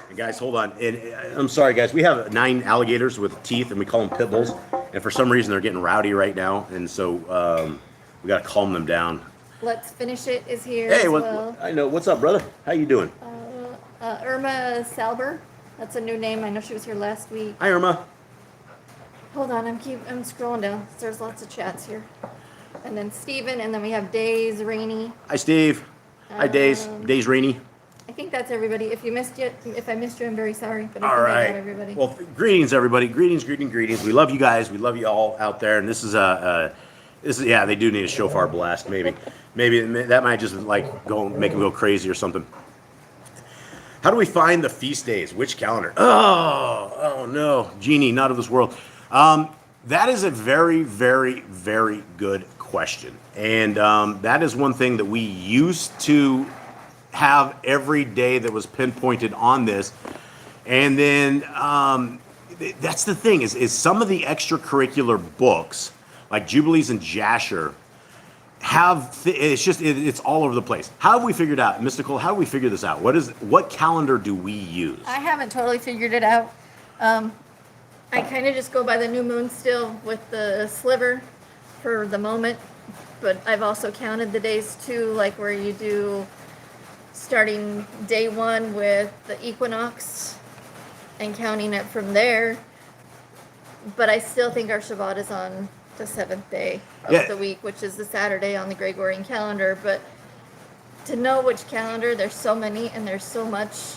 And guys, hold on. And I'm sorry, guys. We have 9 alligators with teeth, and we call them pit bulls. And for some reason, they're getting rowdy right now, and so we got to calm them down. Let's Finish It is here Hey, as well. I know. What's up, brother? How you doing? Irma Salber. That's a new name. I know she was here last week. Hi, Irma. Hold on, I'm scrolling down. There's lots of chats here. And then Steven, and then we have Days, Rainey. Hi, Steve. Hi, Days. Days Rainey. I think that's everybody. If I missed you, I'm very sorry. But I All think I right. got everybody. Well, greetings, everybody. Greetings. We love you guys. We love you all out there. And this is yeah. They do need a shofar blast. Maybe that might just make them go crazy or something. How do we find the feast days? Which calendar? Oh no, Genie, not of this world. That is a very, very, very good question, and that is one thing that we used to have every day that was pinpointed on this, and then that's the thing is some of the extracurricular books like Jubilees and Jasher it's all over the place. How have we figured out, Mystical? How do we figure this out? What calendar do we use? I haven't totally figured it out. I kind of just go by the new moon still with the sliver for the moment, but I've also counted the days too, like where you do starting day 1 with the equinox and counting it from there. But I still think our Shabbat is on the 7th day of the week, which is the Saturday on the Gregorian calendar. But to know which calendar, there's so many and there's so much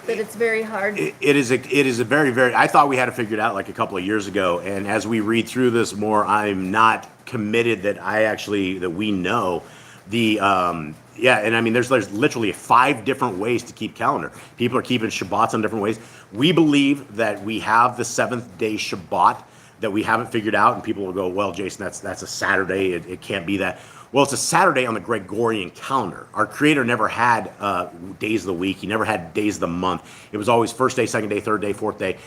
that it's very hard. It is a very, very. I thought we had it figured out like a couple of years ago, and as we read through this more, I'm not committed that we know the. And I mean, there's literally 5 different ways to keep calendar. People are keeping Shabbats on different ways. We believe that we have the 7th day Shabbat that we haven't figured out, and people will go, well, Jason, that's a Saturday. It can't be that. Well, it's a Saturday on the Gregorian calendar. Our Creator never had days of the week. He never had days of the month. It was always first day, second day, third day, fourth day.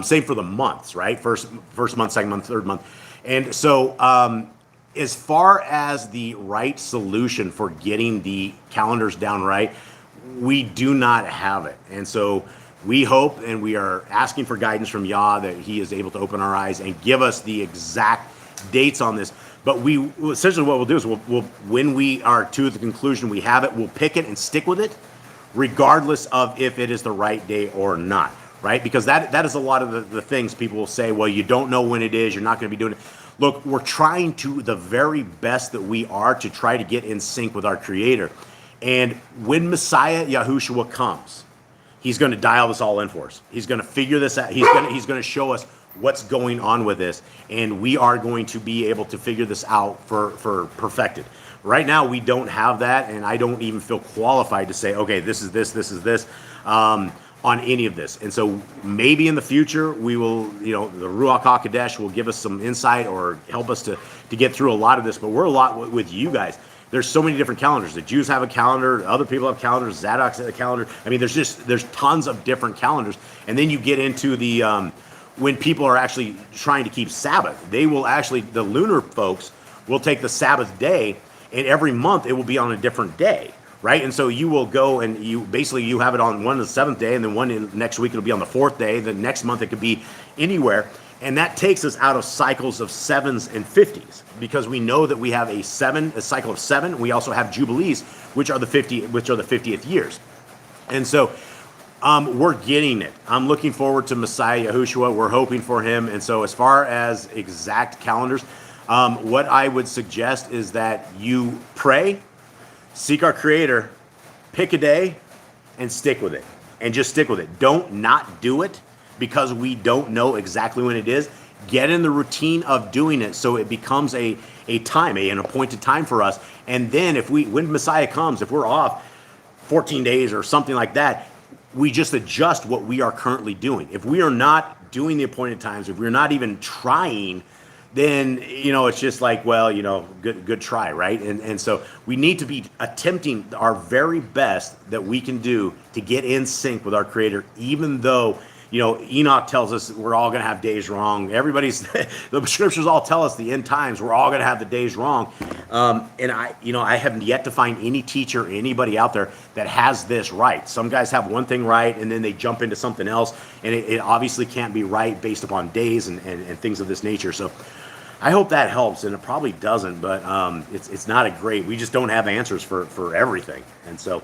Same for the months, right? First month, second month, third month. And so as far as the right solution for getting the calendars down right, we do not have it. And so we hope and we are asking for guidance from Yah that He is able to open our eyes and give us the exact dates on this. But essentially what we'll do is we'll when we are to the conclusion we have it, we'll pick it and stick with it, regardless of if it is the right day or not, right? Because that is a lot of the things people will say, well, you don't know when it is, you're not going to be doing it. Look, we're trying to the very best that we are to try to get in sync with our Creator. And when Messiah Yahushua comes, He's going to dial this all in for us. He's going to figure this out. He's going to show us what's going on with this, and we are going to be able to figure this out for perfected. Right now, we don't have that, and I don't even feel qualified to say, okay, this is this, this is this. On on any of this. And so maybe in the future we will, the Ruach HaKodesh will give us some insight or help us to get through a lot of this. But we're a lot with you guys. There's so many different calendars. The Jews have a calendar, other people have calendars, Zadok's have a calendar. I mean, there's tons of different calendars. And then you get into the when people are actually trying to keep Sabbath, they will actually, the lunar folks will take the Sabbath day, and every month it will be on a different day. Right, and so you will go and you have it on one of the 7th day, and then next week it'll be on the 4th day. The next month it could be anywhere, and that takes us out of cycles of 7s and 50s because we know that we have a cycle of 7. We also have jubilees, which are the 50th years, and so we're getting it. I'm looking forward to Messiah Yahushua. We're hoping for him, and so as far as exact calendars, what I would suggest is that you pray. Seek our Creator, pick a day, and stick with it. And just stick with it. Don't not do it because we don't know exactly when it is. Get in the routine of doing it so it becomes an appointed time for us. And then when Messiah comes, if we're off 14 days or something like that, we just adjust what we are currently doing. If we are not doing the appointed times, if we're not even trying, then, it's just like, well, good try, right? And so we need to be attempting our very best that we can do to get in sync with our Creator, even though, Enoch tells us we're all going to have days wrong. The scriptures all tell us the end times, we're all going to have the days wrong. And I have yet to find any teacher or anybody out there that has this right. Some guys have one thing right, and then they jump into something else, and it obviously can't be right based upon days and things of this nature. So I hope that helps, and it probably doesn't, but it's not a great. We just don't have answers for everything, and so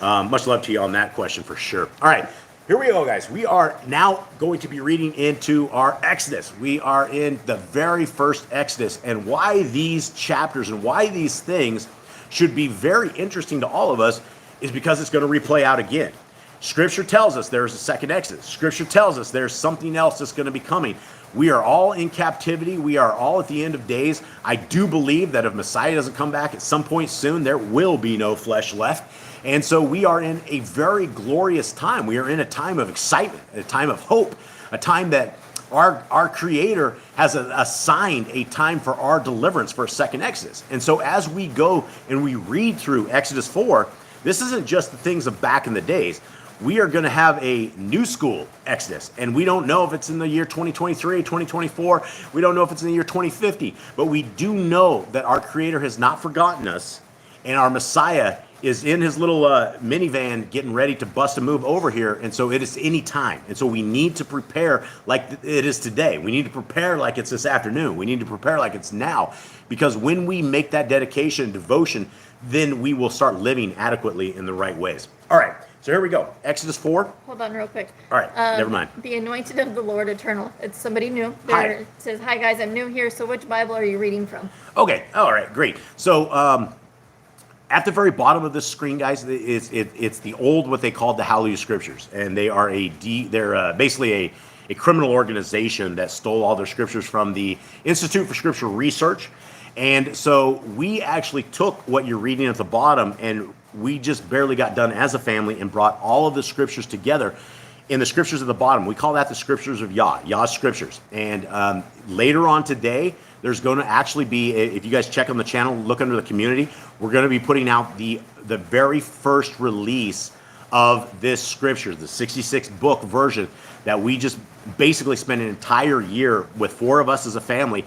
much love to you on that question for sure. All right, here we go, guys. We are now going to be reading into our Exodus. We are in the very first Exodus, and why these chapters and why these things should be very interesting to all of us is because it's going to replay out again. Scripture tells us there's a second Exodus. Scripture tells us there's something else that's going to be coming. We are all in captivity. We are all at the end of days. I do believe that if Messiah doesn't come back at some point soon, there will be no flesh left. And so we are in a very glorious time. We are in a time of excitement, a time of hope, a time that our Creator has assigned a time for our deliverance for a second Exodus. And so as we go and we read through Exodus 4, this isn't just the things of back in the days. We are going to have a new school Exodus, and we don't know if it's in the year 2023, 2024. We don't know if it's in the year 2050, but we do know that our Creator has not forgotten us, and our Messiah is in his little minivan getting ready to bust a move over here, and so it is any time. And so we need to prepare like it is today. We need to prepare like it's this afternoon. We need to prepare like it's now, because when we make that dedication and devotion, then we will start living adequately in the right ways. All right. So here we go. Exodus 4. Hold on real quick. All right, never mind. The anointed of the Lord eternal. It's somebody new. Hi. It says, hi guys, I'm new here. So which Bible are you reading from? Okay. All right. Great. So at the very bottom of this screen, guys, it's the old, what they called the Yah Scriptures. And they are they're basically a criminal organization that stole all their scriptures from the Institute for Scriptural Research. And so we actually took what you're reading at the bottom, and we just barely got done as a family and brought all of the scriptures together in the scriptures at the bottom. We call that the scriptures of Yah Scriptures. And later on today, there's going to actually be, if you guys check on the channel, look under the community, we're going to be putting out the very first release of this scripture, the 66-book version that we just basically spent an entire year with 4 of us as a family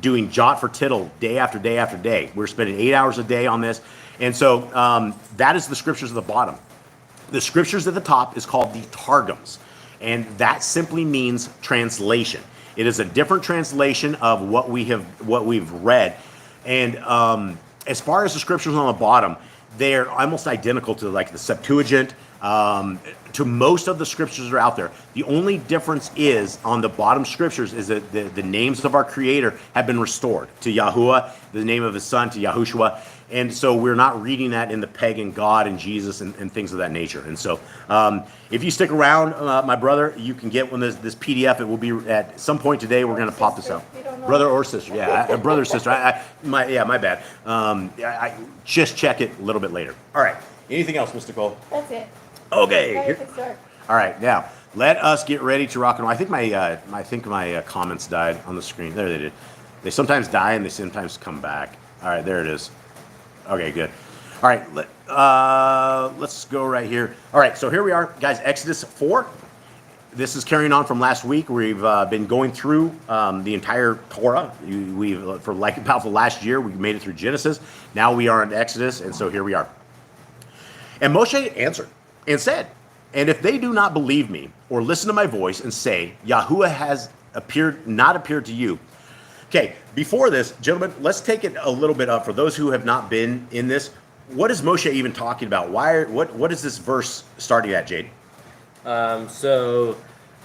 doing jot for tittle day after day after day. We're spending 8 hours a day on this. And so that is the scriptures at the bottom. The scriptures at the top is called the Targums, and that simply means translation. It is a different translation of what we've read. And as far as the scriptures on the bottom, they're almost identical to like the Septuagint, to most of the scriptures that are out there. The only difference is on the bottom scriptures is that the names of our Creator have been restored to Yahuwah, the name of his son to Yahushua. And so we're not reading that in the pagan God and Jesus and things of that nature. And so if you stick around, my brother, you can get one of this PDF. It will be at some point today. We're going to pop this out. Brother or sister. Yeah, brother or sister. My bad. I just check it a little bit later. All right. Anything else, Mr. Cole? That's it. Okay. Now you can start. All right, now let us get ready to rock and roll. I think my comments died on the screen. There they did. They sometimes die and they sometimes come back. All right, there it is. Okay, good. All right, let's go right here. All right, so here we are, guys. Exodus 4. This is carrying on from last week. We've been going through the entire Torah. For about the last year, we made it through Genesis. Now we are in Exodus, and so here we are. And Moshe answered and said, "And if they do not believe me or listen to my voice and say, Yahuwah has not appeared to you." Okay, before this, gentlemen, let's take it a little bit up for those who have not been in this. What is Moshe even talking about? What is this verse starting at, Jade? We gotta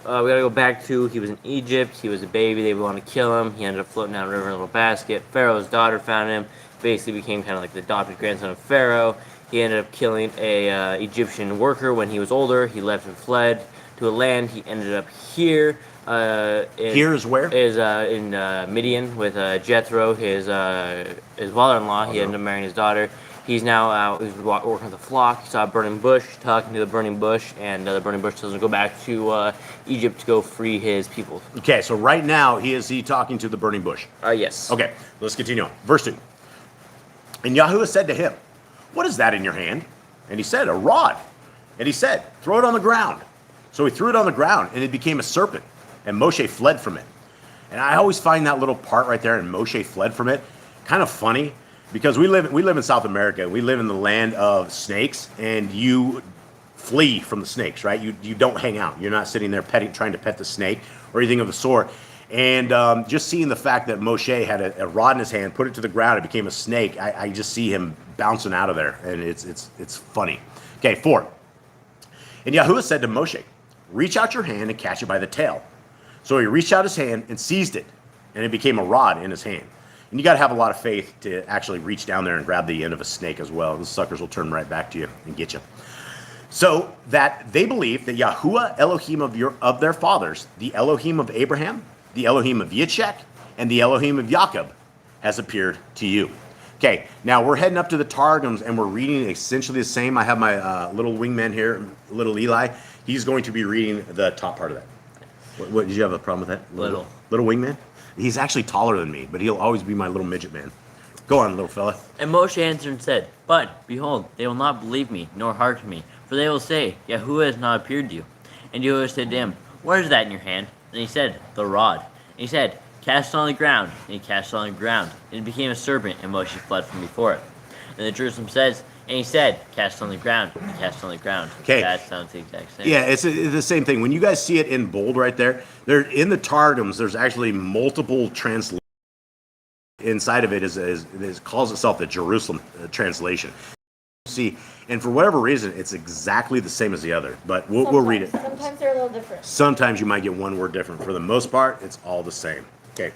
go back to, he was in Egypt, he was a baby, they would want to kill him, he ended up floating down the river in a little basket. Pharaoh's daughter found him, basically became kind of like the adopted grandson of Pharaoh. He ended up killing a Egyptian worker when he was older. He left and fled to a land. He ended up here. Here is where? Is in Midian with Jethro, his father-in-law. He ended up marrying his daughter. He's now out. He's working with the flock. He saw a burning bush, talking to the burning bush, and the burning bush tells him to go back to Egypt to go free his people. Okay, so right now is he talking to the burning bush? Yes. Okay, let's continue on. Verse 2. And Yahuwah said to him, "What is that in your hand?" And he said, "A rod." And he said, "Throw it on the ground." So he threw it on the ground, and it became a serpent. And Moshe fled from it. And I always find that little part right there, and Moshe fled from it, kind of funny. Because we live in South America. We live in the land of snakes, and you flee from the snakes, right? You don't hang out. You're not sitting there trying to pet the snake or anything of the sort. And just seeing the fact that Moshe had a rod in his hand, put it to the ground, it became a snake. I just see him bouncing out of there, and it's funny. Okay, 4. And Yahuwah said to Moshe, "Reach out your hand and catch it by the tail." So he reached out his hand and seized it, and it became a rod in his hand. And you got to have a lot of faith to actually reach down there and grab the end of a snake as well. Those suckers will turn right back to you and get you. So that they believe that Yahuwah, Elohim of their fathers, the Elohim of Abraham, the Elohim of Yitzchak, and the Elohim of Jacob, has appeared to you. Okay, now we're heading up to the Targums, and we're reading essentially the same. I have my little wingman here, little Eli. He's going to be reading the top part of that. What did you have a problem with that? Little wingman? He's actually taller than me, but he'll always be my little midget man. Go on, little fella. And Moshe answered and said, "But, behold, they will not believe me, nor hearken me, for they will say, Yahuwah has not appeared to you." And Yahuwah said to him, "What is that in your hand?" And he said, "The rod." And he said, "Cast it on the ground." And he cast it on the ground, and it became a serpent, and Moshe fled from before it. And the Jerusalem says, and he said, "Cast it on the ground." And he cast it on the ground. Okay. That sounds the exact same. Yeah, it's the same thing. When you guys see it in bold right there, in the Targums, there's actually multiple translations. Inside of it calls itself the Jerusalem translation. See, and for whatever reason, it's exactly the same as the other. But we'll read it. Sometimes they're a little different. Sometimes you might get one word different. For the most part, it's all the same. Okay.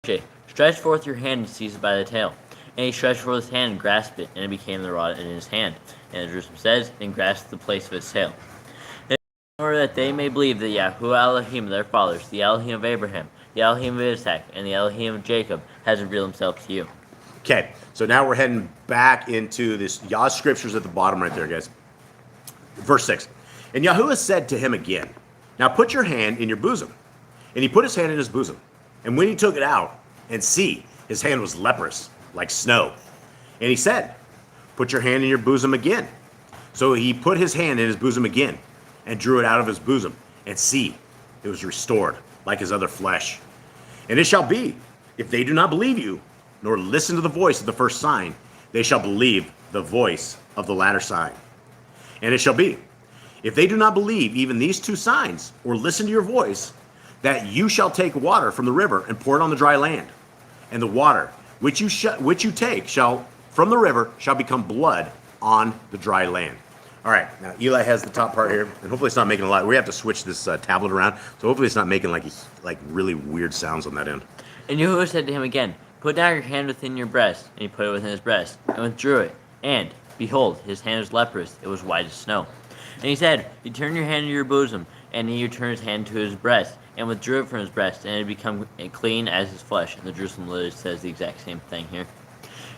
Moshe, stretch forth your hand and seize it by the tail. And he stretched forth his hand and grasped it, and it became the rod in his hand. And the Jerusalem says, and grasped the place of his tail. In order that they may believe that Yahuwah Elohim of their fathers, the Elohim of Abraham, the Elohim of Isaac, and the Elohim of Jacob, has revealed himself to you. Okay, so now we're heading back into this Yah Scriptures at the bottom right there, guys. Verse 6. And Yahuwah said to him again, "Now put your hand in your bosom." And he put his hand in his bosom. And when he took it out, and see, his hand was leprous, like snow. And he said, "Put your hand in your bosom again." So he put his hand in his bosom again, and drew it out of his bosom. And see, it was restored, like his other flesh. And it shall be, if they do not believe you, nor listen to the voice of the first sign, they shall believe the voice of the latter sign. And it shall be, if they do not believe even these two signs, or listen to your voice, that you shall take water from the river and pour it on the dry land. And the water which you take from the river shall become blood on the dry land. All right, now Eli has the top part here, and hopefully it's not making a lot. We have to switch this tablet around, so hopefully it's not making like really weird sounds on that end. And Yahuwah said to him again, "Put down your hand within your breast." And he put it within his breast, and withdrew it. And, behold, his hand was leprous, it was white as snow. And he said, "You turn your hand to your bosom." And he returned his hand to his breast, and withdrew it from his breast, and it had become clean as his flesh. And the Jerusalem literally says the exact same thing here.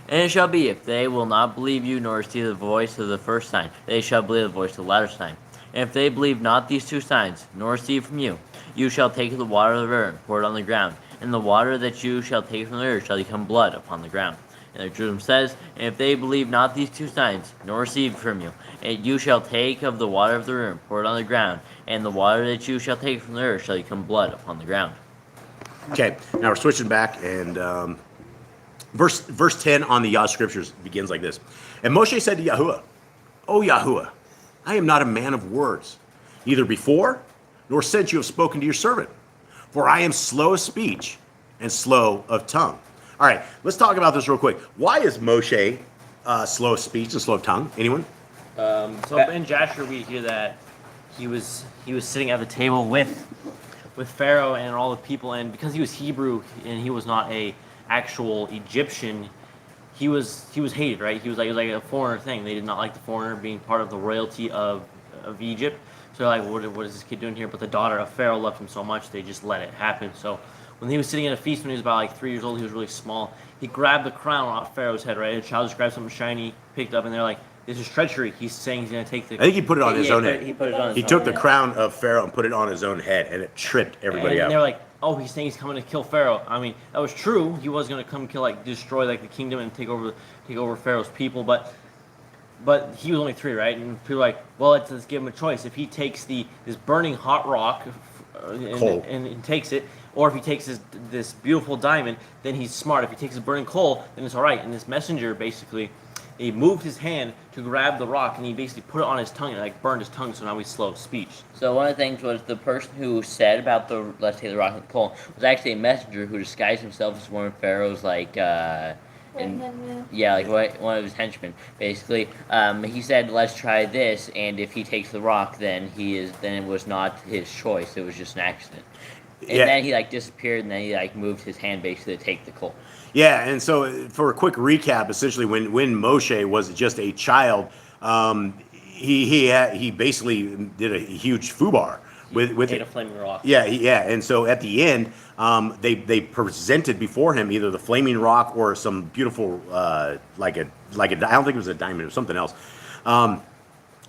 And it shall be, if they will not believe you, nor receive the voice of the first sign, they shall believe the voice of the latter sign. And if they believe not these two signs, nor receive from you, you shall take the water of the river and pour it on the ground, and the water that you shall take from the river shall become blood upon the ground. And the Jerusalem says, and if they believe not these two signs, nor receive from you, and you shall take of the water of the river and pour it on the ground, and the water that you shall take from the river shall become blood upon the ground. Okay, now we're switching back, and verse 10 on the Yah Scriptures begins like this. And Moshe said to Yahuwah, O Yahuwah, I am not a man of words, neither before nor since you have spoken to your servant, for I am slow of speech and slow of tongue. All right, let's talk about this real quick. Why is Moshe slow of speech and slow of tongue? Anyone? So in Jasher, we hear that he was sitting at the table with Pharaoh and all the people, and because he was Hebrew and he was not a actual Egyptian, he was hated, right? He was like a foreigner thing. They did not like the foreigner being part of the royalty of Egypt. So they're like, what is this kid doing here? But the daughter of Pharaoh loved him so much, they just let it happen. So when he was sitting at a feast when he was about like 3 years old, he was really small. He grabbed the crown off Pharaoh's head, right? A child just grabbed something shiny, picked up, and they're like, this is treachery. He's saying he's going to take the... I think he put it on his own head. He put it on his He own took the head. crown of Pharaoh and put it on his own head, and it tripped everybody And out. they were like, oh, he's saying he's coming to kill Pharaoh. I mean, that was true. He was going to come kill, like, destroy, like, the kingdom and take over Pharaoh's people. But he was only 3, right? And people were like, well, let's give him a choice. If he takes this burning hot rock Coal. and takes it, or if he takes this beautiful diamond, then he's smart. If he takes his burning coal, then it's all right. And this messenger, basically, he moved his hand to grab the rock, and he basically put it on his tongue and like burned his tongue, so now he's slow of speech. So one of the things was the person who said about the let's take the rock and the coal was actually a messenger who disguised himself as one of Pharaoh's like one of his henchmen. Basically, he said, "Let's try this," and if he takes the rock, then it was not his choice. It was just an accident. And then he like disappeared, and then he like moved his hand basically to take the coal. Yeah, and so for a quick recap, essentially when Moshe was just a child, he basically did a huge foobar with Ate a flaming rock. Yeah, and so at the end, they presented before him either the flaming rock or some beautiful like a I don't think it was a diamond, it was something else.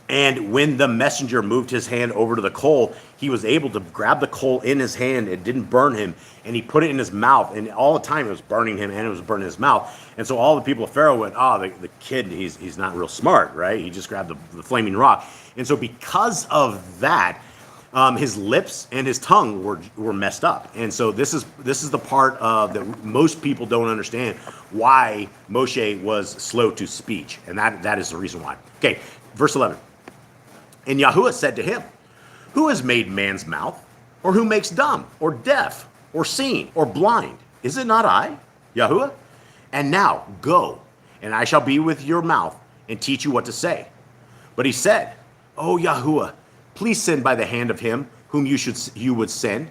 And when the messenger moved his hand over to the coal, he was able to grab the coal in his hand. It didn't burn him, and he put it in his mouth. And all the time it was burning him, and it was burning his mouth. And so all the people of Pharaoh went, "Oh, the kid, he's not real smart, right? He just grabbed the flaming rock." And so because of that, his lips and his tongue were messed up. And so this is the part that most people don't understand why Moshe was slow to speech, and that is the reason why. Okay, verse 11. And Yahuwah said to him, who has made man's mouth? Or who makes dumb, or deaf, or seen, or blind? Is it not I, Yahuwah? And now go, and I shall be with your mouth, and teach you what to say. But he said, O Yahuwah, please send by the hand of him whom you would send.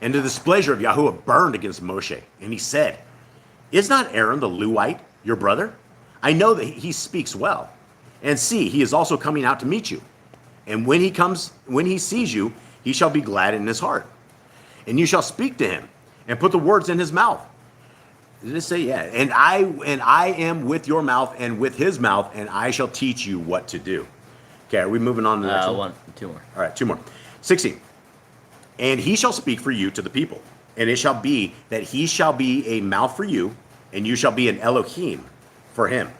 And the displeasure of Yahuwah burned against Moshe. And he said, is not Aaron the Levite your brother? I know that he speaks well. And see, he is also coming out to meet you. And when he sees you, he shall be glad in his heart. And you shall speak to him and put the words in his mouth. Did it say, yeah? And I am with your mouth and with his mouth, and I shall teach you what to do. Okay, are we moving on to the next one? 2 more. All right, 2 more. 16. And he shall speak for you to the people. And it shall be that he shall be a mouth for you, and you shall be an Elohim for him.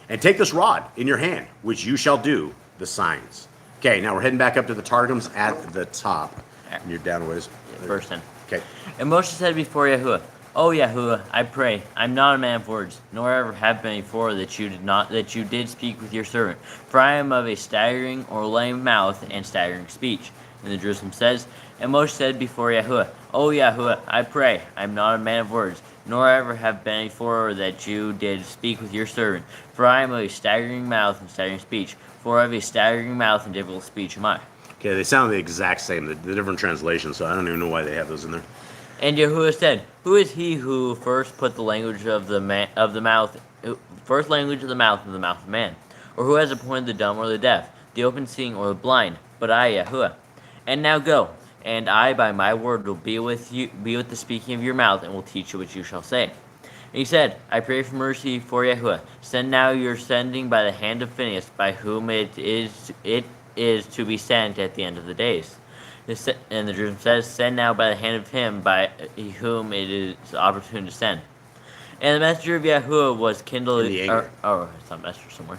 And take this rod in your hand, which you shall do the signs. Okay, now we're heading back up to the Targums at the top. And you're down ways. Verse 10. Okay. And Moshe said before Yahuwah, O Yahuwah, I pray, I'm not a man of words, nor ever have been before that you did speak with your servant. For I am of a staggering or lame mouth and staggering speech. And the Jerusalem says, and Moshe said before Yahuwah, O Yahuwah, I pray, I'm not a man of words, nor ever have been before that you did speak with your servant. For I am of a staggering mouth and staggering speech. For of a staggering mouth and difficult speech am I. Okay, they sound the exact same, the different translations, so I don't even know why they have those in there. And Yahuwah said, who is he who first put the language of the mouth, first language of the mouth of man? Or who has appointed the dumb or the deaf, the open seeing or the blind? But I, Yahuwah. And now go, and I by my word will be with the speaking of your mouth, and will teach you what you shall say. And he said, I pray for mercy for Yahuwah. Send now your sending by the hand of Phinehas, by whom it is to be sent at the end of the days. And the Jerusalem says, send now by the hand of him by whom it is opportune to send. And the messenger of Yahuwah was kindled. In the anger. It's not messenger somewhere.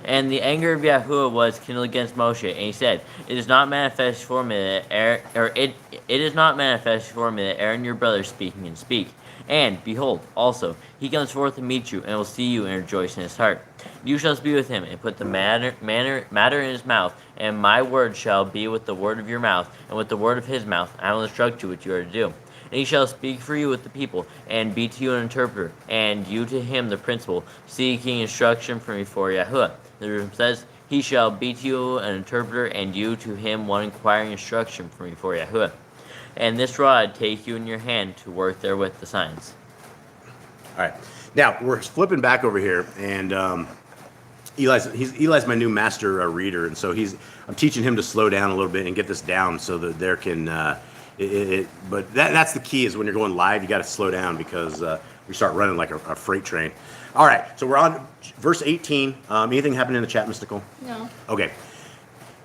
And the anger of Yahuwah was kindled against Moshe, and he said, "It is not manifest for me that it is not manifest for me that Aaron your brother speaking and speak. And behold, also he comes forth to meet you, and will see you and rejoice in his heart. You shall speak with him, and put the matter in his mouth, and my word shall be with the word of your mouth, and with the word of his mouth. I will instruct you what you are to do. And he shall speak for you with the people, and be to you an interpreter, and you to him the principal, seeking instruction from before Yahuwah." The Jerusalem says, "He shall be to you an interpreter, and you to him one inquiring instruction from before Yahuwah. And this rod take you in your hand to work therewith the signs." All right. Now, we're flipping back over here, and Eli's my new master reader, and so I'm teaching him to slow down a little bit and get this down so that there can, but that's the key is when you're going live, you got to slow down because we start running like a freight train. All right, so we're on verse 18. Anything happened in the chat, Mystical? No, Okay.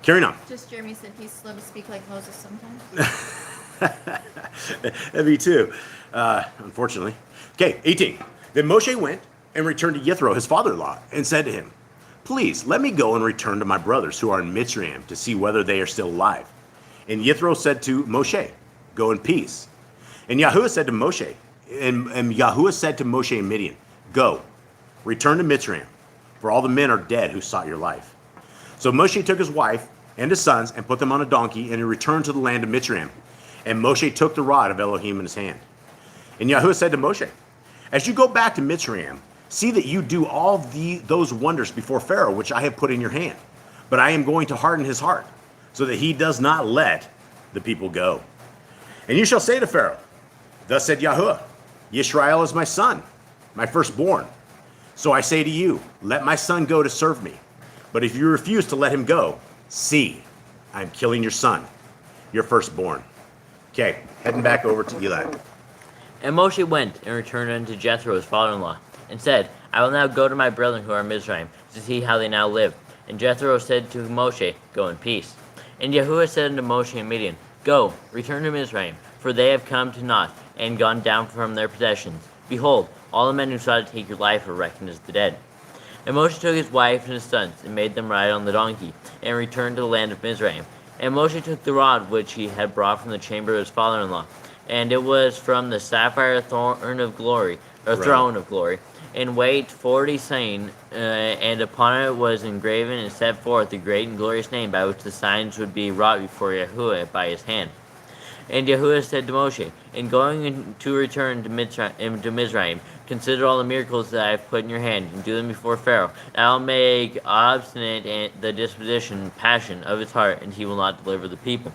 Carrying on. just Jeremy said he's slow to speak like Moses sometimes. Me too, unfortunately. Okay, 18. Then Moshe went and returned to Yethro, his father-in-law, and said to him, "Please, let me go and return to my brothers who are in Mitzrayim to see whether they are still alive." And Yethro said to Moshe, "Go in peace." And Yahuwah said to Moshe, and Yahuwah said to Moshe in Midian, "Go, return to Mitzrayim, for all the men are dead who sought your life." So Moshe took his wife and his sons and put them on a donkey, and he returned to the land of Mitzrayim. And Moshe took the rod of Elohim in his hand. And Yahuwah said to Moshe, "As you go back to Mitzrayim, see that you do all those wonders before Pharaoh, which I have put in your hand. But I am going to harden his heart, so that he does not let the people go. And you shall say to Pharaoh, Thus said Yahuwah, Yisrael is my son, my firstborn. So I say to you, let my son go to serve me. But if you refuse to let him go, see, I am killing your son, your firstborn." Okay, heading back over to Eli. And Moshe went and returned unto Jethro his father-in-law, and said, "I will now go to my brethren who are in Mizraim, to see how they now live." And Jethro said to Moshe, "Go in peace." And Yahuwah said unto Moshe in Midian, "Go, return to Mizraim, for they have come to naught, and gone down from their possessions. Behold, all the men who sought to take your life are reckoned as the dead." And Moshe took his wife and his sons, and made them ride on the donkey, and returned to the land of Mizraim. And Moshe took the rod which he had brought from the chamber of his father-in-law, and it was from the sapphire throne of glory, in weight 40 seahs, and upon it was engraven and set forth the great and glorious name by which the signs would be wrought before Yahuwah by his hand. And Yahuwah said to Moshe, "In going to return to Mizraim, consider all the miracles that I have put in your hand, and do them before Pharaoh. And I'll make obstinate the disposition and passion of his heart, and he will not deliver the people.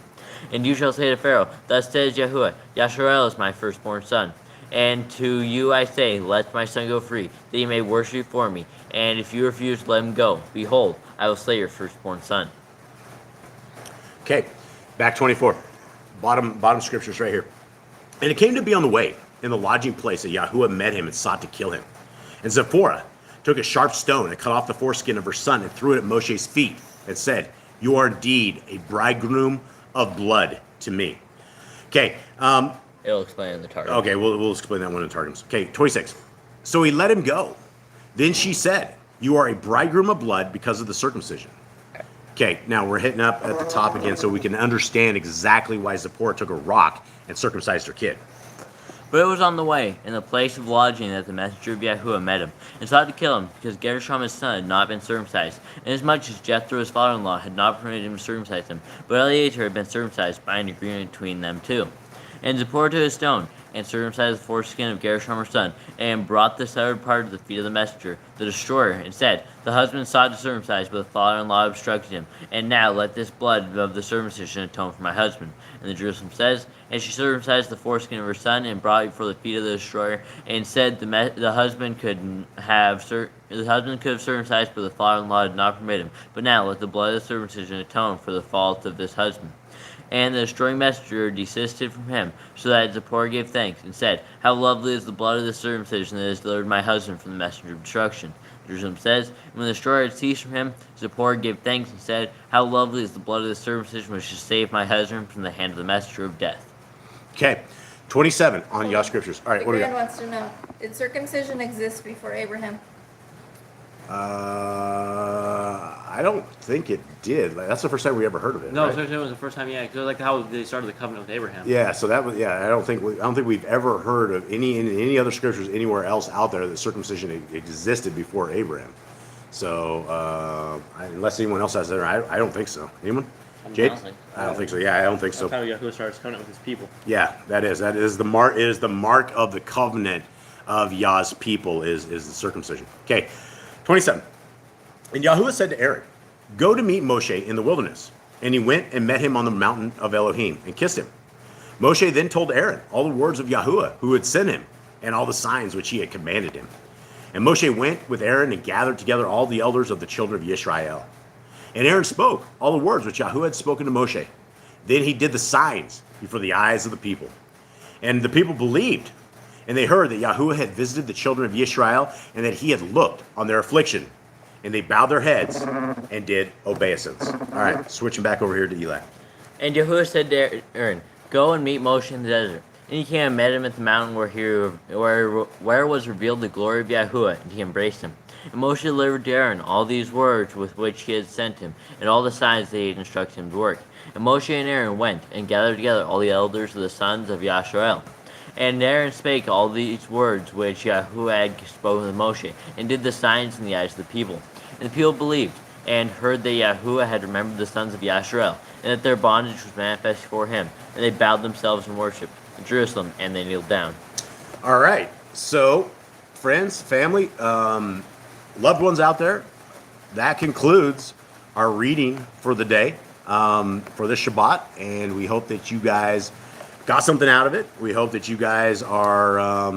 And you shall say to Pharaoh, Thus says Yahuwah, Yasharel is my firstborn son. And to you I say, let my son go free, that he may worship before me. And if you refuse to let him go, behold, I will slay your firstborn son." Okay, back 24. Bottom scriptures right here. "And it came to be on the way, in the lodging place, that Yahuwah met him and sought to kill him. And Zipporah took a sharp stone and cut off the foreskin of her son and threw it at Moshe's feet and said, You are indeed a bridegroom of blood to me." Okay, It'll explain in the Targum. okay, we'll explain that one in Targums. Okay, 26. "So he let him go. Then she said, You are a bridegroom of blood because of the circumcision." Okay, now we're hitting up at the top again so we can understand exactly why Zipporah took a rock and circumcised her kid. But it was on the way, in the place of lodging, that the messenger of Yahuwah met him, and sought to kill him, because Gershom his son had not been circumcised, inasmuch as Jethro his father-in-law had not permitted him to circumcise him, but Eleazar had been circumcised by an agreement between them two. And Zipporah took a stone, and circumcised the foreskin of Gershom her son, and brought the severed part of the feet of the messenger, the destroyer, and said, The husband sought to circumcise, but the father-in-law obstructed him. And now let this blood of the circumcision atone for my husband. And the Jerusalem says, And she circumcised the foreskin of her son, and brought it before the feet of the destroyer, and said the husband could have circumcised, but the father-in-law did not permit him. But now let the blood of the circumcision atone for the fault of this husband. And the destroying messenger desisted from him, so that Zipporah gave thanks, and said, How lovely is the blood of the circumcision that has delivered my husband from the messenger of destruction. Jerusalem says, and when the destroyer had ceased from him, Zipporah gave thanks and said, How lovely is the blood of the circumcision which has saved my husband from the hand of the messenger of death. Okay, 27 on Yah Scriptures. All right, The what do we Grand got? wants to know, did circumcision exist before Abraham? I don't think it did. Like, that's the first time we ever heard of it. No, right? so it was the first time, yeah, because like how they started the covenant with Abraham. Yeah, so that was I don't think we've ever heard of any other scriptures anywhere else out there that circumcision existed before Abraham. So unless anyone else has that, I don't think so. Anyone? Jade? I don't think so. Yeah, I don't think so. That's how Yahuwah starts covenant with his people. Yeah, that is the mark. It is the mark of the covenant of Yah's people is the circumcision. Okay, 27. And Yahuwah said to Aaron, "Go to meet Moshe in the wilderness." And he went and met him on the mountain of Elohim and kissed him. Moshe then told Aaron all the words of Yahuwah who had sent him and all the signs which he had commanded him. And Moshe went with Aaron and gathered together all the elders of the children of Yisrael. And Aaron spoke all the words which Yahuwah had spoken to Moshe. Then he did the signs before the eyes of the people. And the people believed. And they heard that Yahuwah had visited the children of Yisrael and that he had looked on their affliction. And they bowed their heads and did obeisance. All right, switching back over here to Eli. And Yahuwah said to Aaron, Go and meet Moshe in the desert. And he came and met him at the mountain where was revealed the glory of Yahuwah, and he embraced him. And Moshe delivered to Aaron all these words with which he had sent him, and all the signs that he had instructed him to work. And Moshe and Aaron went and gathered together all the elders of the sons of Yasharel. And Aaron spake all these words which Yahuwah had spoken to Moshe, and did the signs in the eyes of the people. And the people believed, and heard that Yahuwah had remembered the sons of Yasharel, and that their bondage was manifest before him. And they bowed themselves in worship in Jerusalem, and they kneeled down. All right, so friends, family, loved ones out there, that concludes our reading for the day, for this Shabbat, and we hope that you guys got something out of it. We hope that you guys are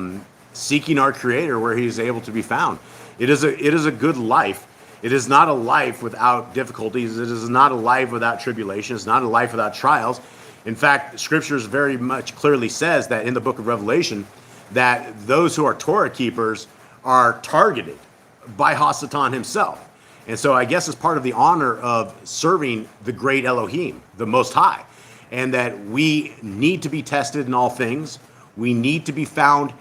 seeking our Creator where He is able to be found. It is a good life. It is not a life without difficulties. It is not a life without tribulation. It's not a life without trials. In fact, Scriptures very much clearly says that in the book of Revelation, that those who are Torah keepers are targeted by Hasatan himself. And so I guess it's part of the honor of serving the great Elohim, the Most High, and that we need to be tested in all things. We need to be found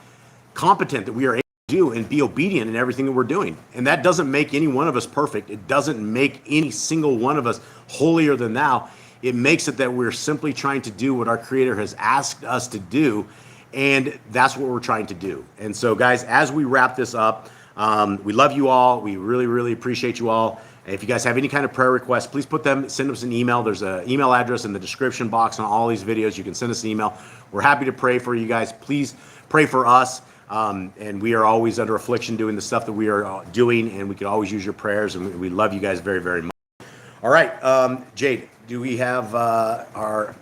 competent, that we are able to do and be obedient in everything that we're doing. And that doesn't make any one of us perfect. It doesn't make any single one of us holier than thou. It makes it that we're simply trying to do what our Creator has asked us to do, and that's what we're trying to do. And so, guys, as we wrap this up, we love you all. We really, really appreciate you all. And if you guys have any kind of prayer requests, please send us an email. There's an email address in the description box on all these videos. You can send us an email. We're happy to pray for you guys. Please pray for us. And we are always under affliction doing the stuff that we are doing, and we could always use your prayers, and we love you guys very, very much. All right, Jade, do we have our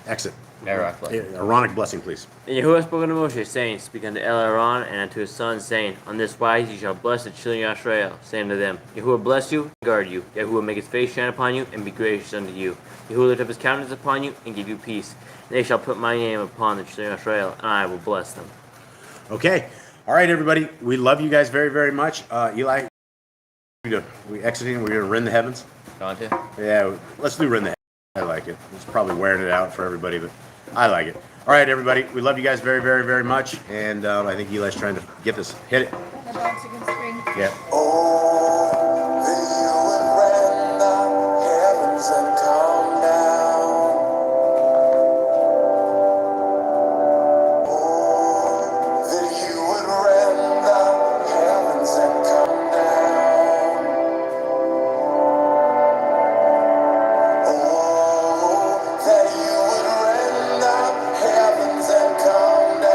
exit? Aaronic blessing, please. And Yahuwah spoke unto Moshe, saying, Speak unto Aaron and unto his sons, saying, On this wise ye shall bless the children of Yisrael, saying to them, Yahuwah bless you and guard you. Yahuwah make his face shine upon you and be gracious unto you. Yahuwah lift up his countenance upon you and give you peace. And they shall put my name upon the children of Yisrael, and I will bless them. Okay. All right, everybody. We love you guys very, very much. Eli, we exiting? We're going to rend the heavens? Going to? Yeah, let's do rend the heavens. I like it. It's probably wearing it out for everybody, but I like it. All right, everybody. We love you guys very, very, very much. And I think Eli's trying to get this. Hit it. The dogs against string. Yeah. Oh, that you would rend the heavens and come down. Oh, that you would rend the heavens and come down. Oh, that you would rend the heavens and come down.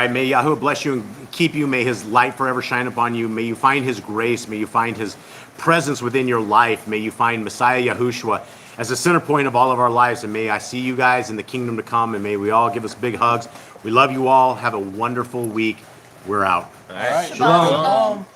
right. May Yahuwah bless you and keep you. May his light forever shine upon you. May you find his grace. May you find his presence within your life. May you find Messiah Yahushua as the center point of all of our lives. And may I see you guys in the kingdom to come. And may we all give us big hugs. We love you all. Have a wonderful week. We're out. All right. Shalom.